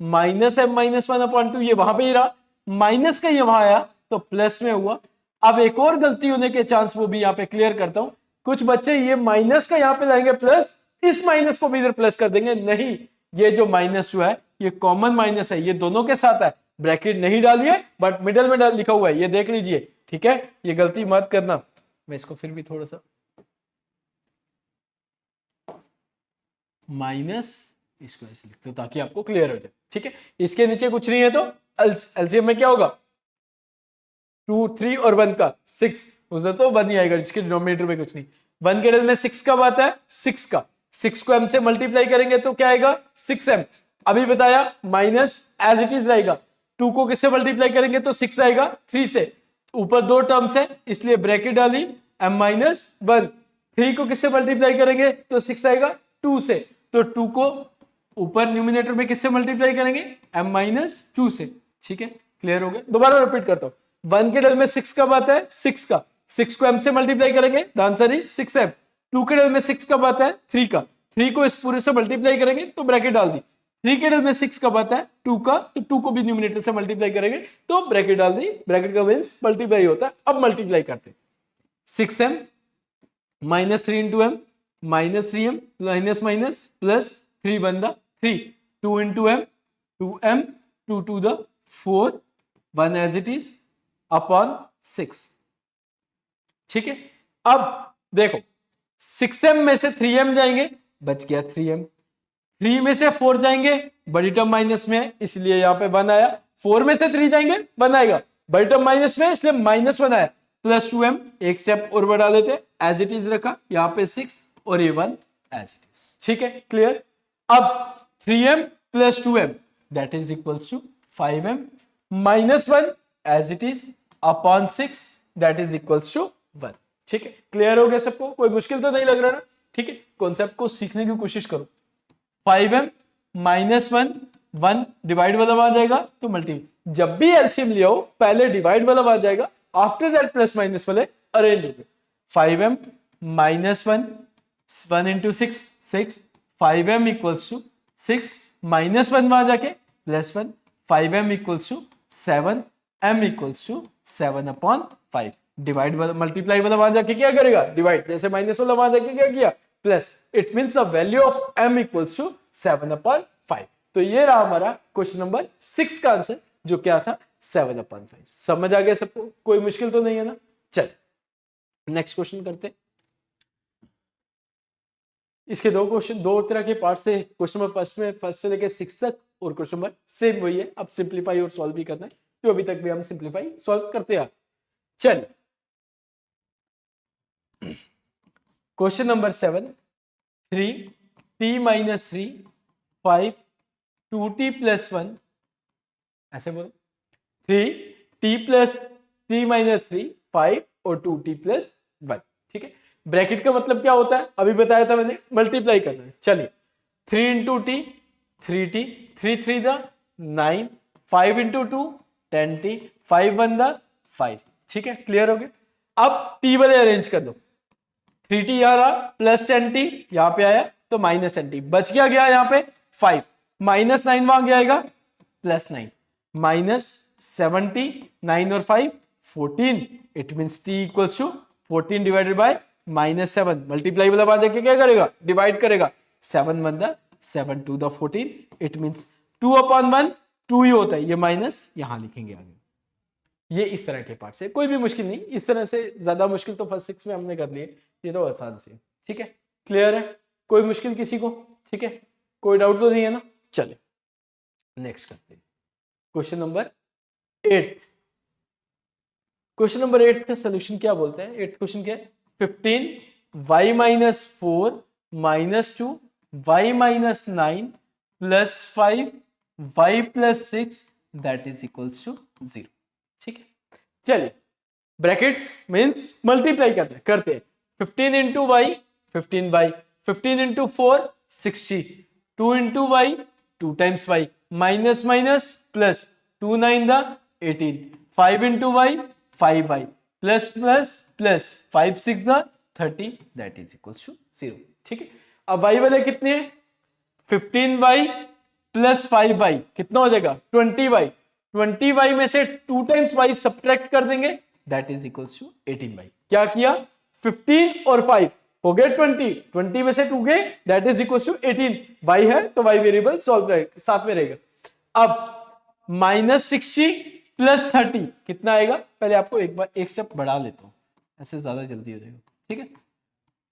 minus m minus 1 upon 2, ये वहां पे ही रहा, माइनस का ये वहां आया तो प्लस में हुआ। अब एक और गलती होने के चांस वो भी यहाँ पे क्लियर करता हूं, कुछ बच्चे ये माइनस का यहाँ पे लाएंगे प्लस, इस माइनस को भी इधर प्लस कर देंगे, नहीं, ये जो माइनस हुआ है ये कॉमन माइनस है, ये दोनों के साथ है, ब्रैकेट नहीं डालिए बट मिडल में लिखा हुआ है, ये देख लीजिए। ठीक है, ये गलती मत करना। मैं इसको फिर भी थोड़ा सा माइनस, इसको ऐसे लिखते हो ताकि आपको क्लियर हो जाए। ठीक है, इसके नीचे कुछ नहीं है तो एलसीएम में क्या होगा, 2 3 और 1 का 6, उधर तो 1 ही आएगा, जिसके डिनोमिनेटर में कुछ नहीं। 1 के डेल में 6 कब आता है, 6 का, 6 को m से मल्टीप्लाई करेंगे तो क्या आएगा 6m, अभी बताया माइनस एज इट इज रहेगा। 2 को किससे मल्टीप्लाई करेंगे तो 6 आएगा 3 से, ऊपर दो टर्म्स है इसलिए ब्रैकेट डाली m माइनस 1, 3 को किससे मल्टीप्लाई करेंगे तो 6 आएगा 2 से, तो 2 को ऊपर न्यूमिनेटर में किससे मल्टीप्लाई करेंगे m माइनस 2 से। ठीक है, क्लियर हो गया। दोबारा रिपीट करता हूं, 1 के डेल में 6 कब आता है, 6 का, 6 को m से मल्टीप्लाई करेंगे, द आंसर इज 6m। 2 के डेल में 6 कब आता है, 3 का, 3 को इस पूरे से मल्टीप्लाई करेंगे तो ब्रैकेट डाल दी। 3 के डेल में 6 कब आता है, 2 का, तो 2 को भी न्यूमिनेटर से मल्टीप्लाई करेंगे तो ब्रैकेट डाल दी, ब्रैकेट का मींस मल्टीप्लाई होता है। अब मल्टीप्लाई करते हैं, 6m minus 3 into m minus 3m minus minus plus 3 1 the 3, 2 into m 2m 2 2 the 4, 1 as it is upon 6। ठीक है, अब देखो 6m में से 3m जाएंगे, बच गया 3m, 3 में से 4 जाएंगे, बड़ी टर्म माइनस में है इसलिए यहाँ पे 1 आया, 4 में से 3 जाएंगे 1 आएगा, बड़ी टर्म माइनस में इसलिए माइनस 1 आया, प्लस 2m, एक स्टेप और बढ़ा लेते, एज इट इज रखा, यहाँ पे 6 और ये 1 एज इट इज। ठीक है, क्लियर। अब 3m plus 2m that is equals to 5m minus 1 as it is upon 6 that is equals to 1। ठीक है, क्लियर हो गया सबको, कोई मुश्किल तो नहीं लग रहा ना। ठीक है, कॉन्सेप्ट को सीखने की कोशिश करो। 5m माइनस 1 डिवाइड वाला आ जाएगा तो मल्टीप्लाई, जब भी एलसीएम ले आओ पहले डिवाइड वाला आ जाएगा, आफ्टर दैट प्लस माइनस वाले अरेंज हो गए। 5m minus 1 into 6 6, 5m equals to 6 -1 वहां जाके +1, 5m equals to 7, m equals to 7/5। Divide वाला मल्टीप्लाई वाला वहां जाके क्या करेगा, डिवाइड, जैसे माइनस वाला वहां जाके क्या किया, plus. It means the value of m equals to 7/5। तो ये रहा हमारा क्वेश्चन नंबर 6 का आंसर, जो क्या था 7/5। समझ आ गया सबको, कोई मुश्किल तो नहीं है ना। चल नेक्स्ट क्वेश्चन करते हैं। इसके दो क्वेश्चन, दो तरह के पार्ट से, क्वेश्चन नंबर फर्स्ट में फर्स्ट से लेकर 6 तक, और क्वेश्चन नंबर सेम वही है, अब सिंप्लीफाई और सॉल्व भी करना है, तो अभी तक भी हम सिंप्लीफाई सॉल्व करते हैं। चल क्वेश्चन नंबर 7, 3t - 3 5 2t + 1, ऐसे बोलो 3t + 3 - 3 5 और 2t + 1। ठीक है, ब्रैकेट का मतलब क्या होता है अभी बताया था मैंने, मल्टीप्लाई करना है। चलिए 3 × t 3t, 3 3 the 9, 5 × 2 10t, 5 1 the 5। ठीक है, क्लियर हो गया। अब t वाले अरेंज कर दो, 3t यहां रहा, +10t यहां पे आया, तो -10t बच गया, गया यहाँ पे 5, -9 वहां गया आएगा, +9 -70, 9 और 5 14। It means t equals to 14 divided by -7। Multiply वाला बात जाके क्या करेगा, डिवाइड करेगा, 7 1 द 7 2 द 14। इट मींस 2/1 2 ही होता है, ये माइनस यहां लिखेंगे आगे। ये इस तरह के पार्ट से, कोई भी मुश्किल नहीं, इस तरह से ज्यादा मुश्किल तो फर्स्ट 6 में हमने कर लिए, ये तो आसान से। ठीक है, क्लियर है, कोई मुश्किल किसी को, ठीक है, कोई डाउट तो नहीं है ना। चलिए नेक्स्ट करते हैं क्वेश्चन नंबर 8। क्वेश्चन नंबर 8 का सोल्यूशन क्या बोलते हैं, 8th क्वेश्चन क्या है, 15y - 4 - 2 y - 9 + 5 y + 6 that is equals to 0। ठीक है, चलिए ब्रैकेट्स मींस मल्टीप्लाई करते हैं 15 × y 15y, 15 × 4 60, 2 × y 2 times y, minus minus plus, 2 9 द 18, 5 × y 5y, plus plus plus 5 6 द 30 दैट इज इक्वल्स टू 0। ठीक है, अब y वाले कितने हैं, 15y + 5y कितना हो जाएगा 20y, 20y में से 2 times y सब्ट्रैक्ट कर देंगे that is equals to 18y। क्या किया, 15 और 5 हो गए 20, 20 में से 2 गए that is equals to 18। y है तो y वेरिएबल सॉल्व रहेगा, साथ में रहेगा। अब -60 + 30 कितना आएगा, पहले आपको एक बार एक स्टेप बढ़ा लेता हूं, ऐसे ज्यादा जल्दी हो जाएगा। ठीक है,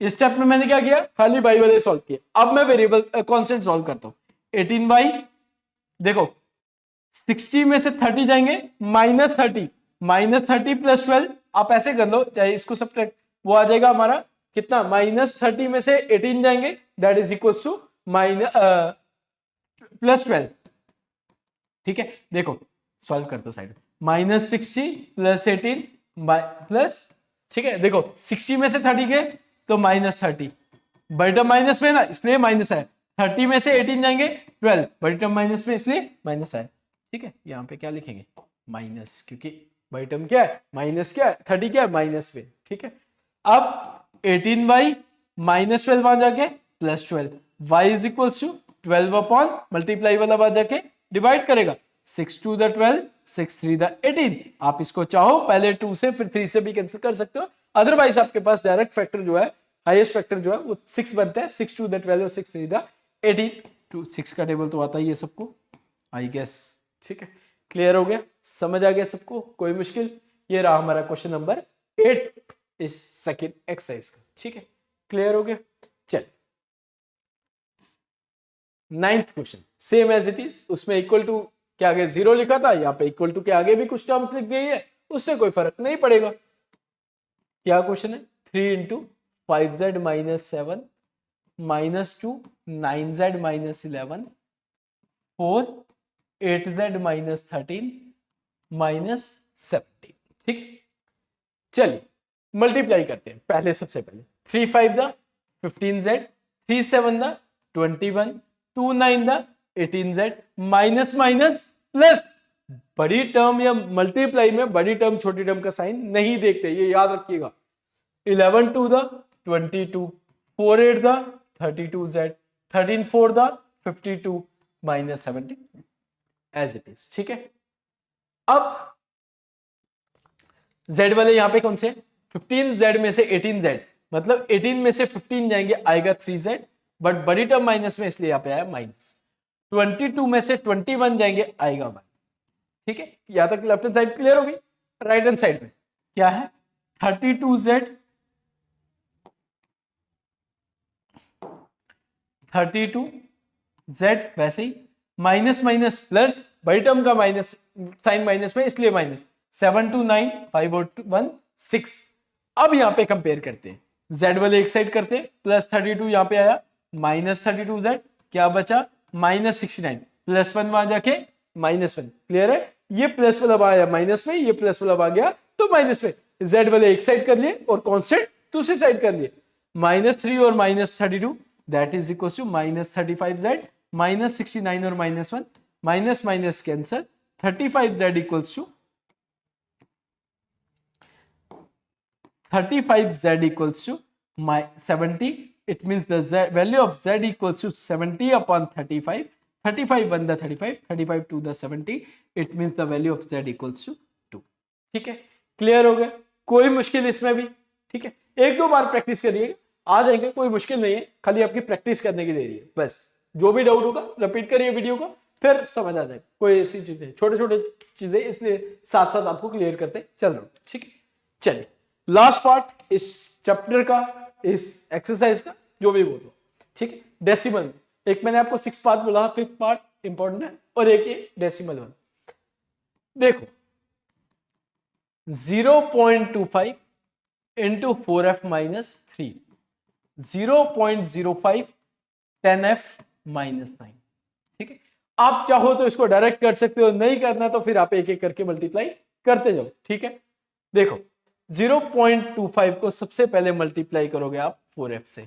इस स्टेप में मैंने क्या किया, खाली y वाले सॉल्व किया। अब मैं वेरिएबल कांस्टेंट सॉल्व करता हूं, 18y, देखो 60 में से 30 जाएंगे, -30, -30 + 12, आप ऐसे कर लो, चाहे इसको सब्ट्रैक्ट, वो आ जाएगा हमारा कितना, -30 में से 18 जाएंगे दैट इज इक्वल्स टू +12। ठीक है, देखो सॉल्व कर दो साइड, -60 + 18 प्लस, ठीक है, देखो 60 में से 30 गए तो -30, बड़ी टर्म माइनस में ना इसलिए माइनस है, 30 में से 18 जाएंगे 12, बड़ी टर्म माइनस में इसलिए माइनस है। ठीक है, यहाँ पे क्या लिखेंगे, माइनस, क्योंकि बड़ी टर्म क्या है, माइनस क्या है, 30 क्या है, माइनस में। ठीक है, अब 18y -12 वहां जाके +12, y is equals to 12 upon multiply वाला वहां जाके डिवाइड करेगा, 6 2 द 12, 6 3 द 18। आप इसको चाहो पहले 2 से फिर 3 से भी कैंसिल कर सकते हो, अदरवाइज आपके पास डायरेक्ट फैक्टर जो है, हाईएस्ट फैक्टर जो है वो 6 बनता है, 6 2 द 12 और 6 3 द 18। 2 6 का टेबल तो आता ही है सबको, आई गेस। ठीक है, क्लियर हो गया, समझ आ गया सबको, कोई मुश्किल। ये रहा हमारा क्वेश्चन नंबर 8 इस सेकंड एक्सरसाइज का। ठीक है, क्लियर हो गया। चल 9th question same as it is, उसमें इक्वल टू के आगे 0 लिखा था, यहाँ पे इक्वल टू के आगे भी कुछ टर्म्स लिख गई है, उससे कोई फर्क नहीं पड़ेगा। क्या क्वेश्चन है, 3 × 5z - 7 -2 9z - 11 4 8z - 13 -17। ठीक, चलिए मल्टीप्लाई करते हैं। पहले सबसे पहले 3 5 the 15z, 3 7 the 21, 2 9 the 18z, minus minus plus, बड़ी टर्म या मल्टीप्लाई में बड़ी टर्म छोटी टर्म का साइन नहीं देखते, ये याद रखिएगा। 11 2 द 22, 4 8 द 32z, 13 4 द 52 माइनस 70 एज इट इज। ठीक है, अब z वाले यहां पे कौन से 15z में से 18z, मतलब 18 में से 15 जाएंगे आएगा 3z, बट बड़ी टर्म माइनस में इसलिए यहां पे आया माइनस। 22 में से 21 जाएंगे आएगा 1। ठीक है, यहां तक लेफ्ट हैंड साइड क्लियर होगी। राइट हैंड साइड में क्या है 32z 32z वैसे ही माइनस माइनस प्लस, बड़ी टर्म का माइनस साइन माइनस में इसलिए माइनस 7 2 9 5 और 1 6। अब यहां पे कंपेयर करते हैं, z वाले एक साइड करते हैं, प्लस 32 यहां पे आया माइनस 32z, क्या बचा माइनस 69, प्लस 1 वहां जाके माइनस 1। क्लियर है, ये प्लस वाला आया माइनस में, ये प्लस वाला आ गया तो माइनस में। z वाले एक साइड कर लिए और कांस्टेंट दूसरी साइड कर लिए, -3 और -32 that is equal to -35z, -69 और -1 minus minus cancel, 35z equals to 35z equals to 70. It means the value of z equals to 70 upon 35. 35 1 the 35, 35 2 the 70. It means the value of z equals to 2. ठीक है, clear हो गया, कोई मुश्किल इसमें भी। ठीक है, एक दो बार प्रैक्टिस करिएगा, आ जाएंगे, कोई मुश्किल नहीं है, खाली आपकी प्रैक्टिस करने की देरी है बस। जो भी डाउट होगा रिपीट करिए वीडियो को, फिर समझ आ जाएगा। कोई ऐसी चीजें छोटे छोटे चीजें इसलिए साथ साथ आपको क्लियर करते चल रहा हूं। ठीक है, चलिए लास्ट पार्ट इस चैप्टर का, इस एक्सरसाइज का, जो भी बोलो। ठीक है, डेसिमल, एक मैंने आपको 6 पार्ट बोला, 5th पार्ट इंपॉर्टेंट है, और एक ये डेसिमल वन। देखो 0.25 into 4f minus 3, 0.05 10f minus 9। ठीक है, आप चाहो तो इसको डायरेक्ट कर सकते हो, नहीं करना तो फिर आप एक एक करके मल्टीप्लाई करते जाओ। ठीक है, देखो 0.25 को सबसे पहले मल्टीप्लाई करोगे आप 4f से,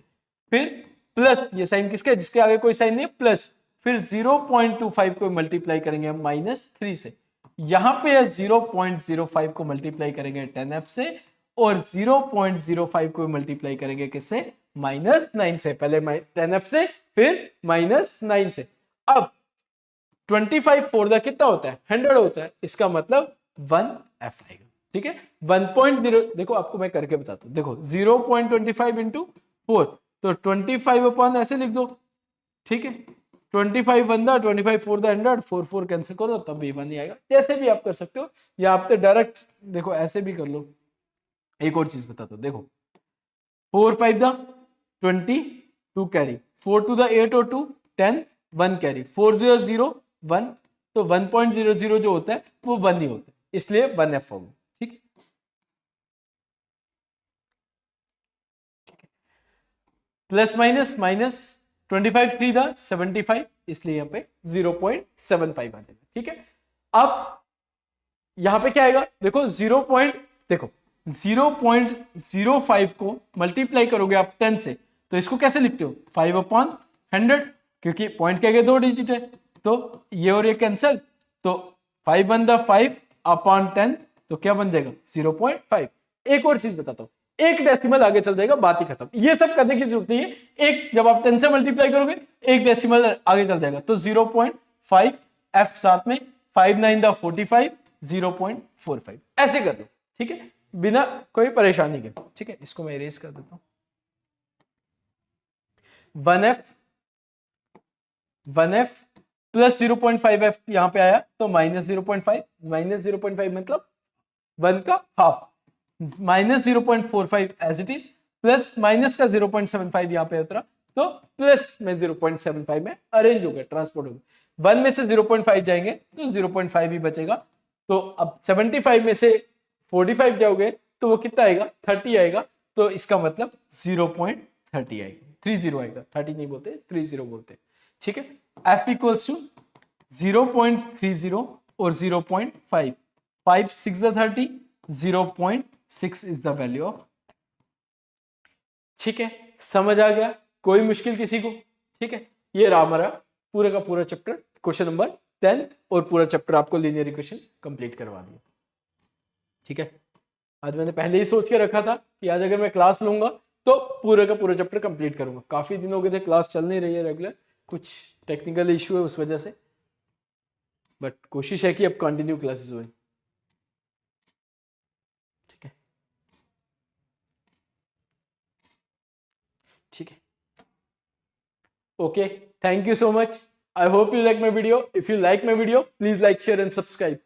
फिर प्लस, ये साइन किसका है, जिसके आगे कोई साइन नहीं है, प्लस, फिर 0.25 को मल्टीप्लाई करेंगे हम -3 से, यहां पे 0.05 को मल्टीप्लाई करेंगे 10f से, और 0.05 को मल्टीप्लाई करेंगे किससे, -9 से। पहले 10f से, फिर -9 से। अब 25 4 दा कितना होता है 100 होता है, इसका मतलब 1f आएगा। ठीक है, 1.0, देखो आपको मैं करके बताता हूं, देखो 0.25 इंटू 4, तो 25 अपॉन ऐसे लिख दो। ठीक है, 25 1 दा 25 4 दा 100, 4 4 कैंसिल करो तब भी 1 ही आएगा। जैसे भी आप कर सकते हो, या आप तो डायरेक्ट देखो ऐसे भी कर लो। एक और चीज बताता हूं, देखो 4 5 दा 20 2 कैरी, 4 2 दा 8 और 2 10 1 कैरी, 4 0 0 1, तो 1.00 जो होता है वो 1 ही होता है, इसलिए 1f होगा। ठीक है, प्लस माइनस माइनस 25 3 दा 75, इसलिए यहाँ पे 0.75 आ जाएगा। ठीक है, अब यहां पे क्या आएगा, देखो 0.05 को मल्टीप्लाई करोगे आप 10 से, तो इसको कैसे लिखते हो 5 अपॉन 100, क्योंकि पॉइंट के आगे 2 डिजिट है, तो ये और ये कैंसिल, तो 5 1 दा 5 अपॉन 10, तो क्या बन जाएगा 0.5। एक और चीज बताता हूं, एक डेसिमल आगे चल जाएगा, बात ही खत्म, ये सब करने की जरूरत नहीं है। एक जब आप 10 से मल्टीप्लाई करोगे एक डेसिमल आगे चल जाएगा, तो 0.5 f साथ में 5 9 दा 45 0.45 ऐसे कर दो। ठीक है, बिना कोई परेशानी के। ठीक है, इसको मैं इरेज कर देता हूं। 1f प्लस 0.5f यहां पे आया, तो -0.5, -0.5 मतलब 1 का half, -0.45 as it is, plus minus का 0.75 यहां पे उतरा, तो प्लस में 0.75 में अरेंज हो गया, ट्रांसपोर्ट हो गया। 1 में से 0.5 जाएंगे तो 0.5 ही बचेगा, तो अब 75 में से 45 जाओगे तो वो कितना आएगा 30 आएगा, तो इसका मतलब 0.30 आएगा, 30 आएगा, 30 नहीं बोलते 30 बोलते। ठीक है, f इक्वल्स टू 0.30 और 0.5, 5 6 30, 0.6 इज द वैल्यू ऑफ। ठीक है, समझ आ गया, कोई मुश्किल किसी को। ठीक है, ये रहा हमारा पूरा का पूरा चैप्टर, क्वेश्चन नंबर 10, और पूरा चैप्टर आपको लीनियर इक्वेशन कंप्लीट करवा दिया। ठीक है, आज मैंने पहले ही सोच के रखा था कि आज अगर मैं क्लास लूंगा तो पूरा का पूरा चैप्टर कंप्लीट करूंगा। काफी दिन हो गए थे क्लास चल नहीं रही है रेगुलर, कुछ टेक्निकल इशू है उस वजह से, बट कोशिश है कि अब कंटिन्यू क्लासेस हुए। ठीक है, ठीक है, okay, thank you so much. I hope you like my video. If you like my video, please like, share and subscribe.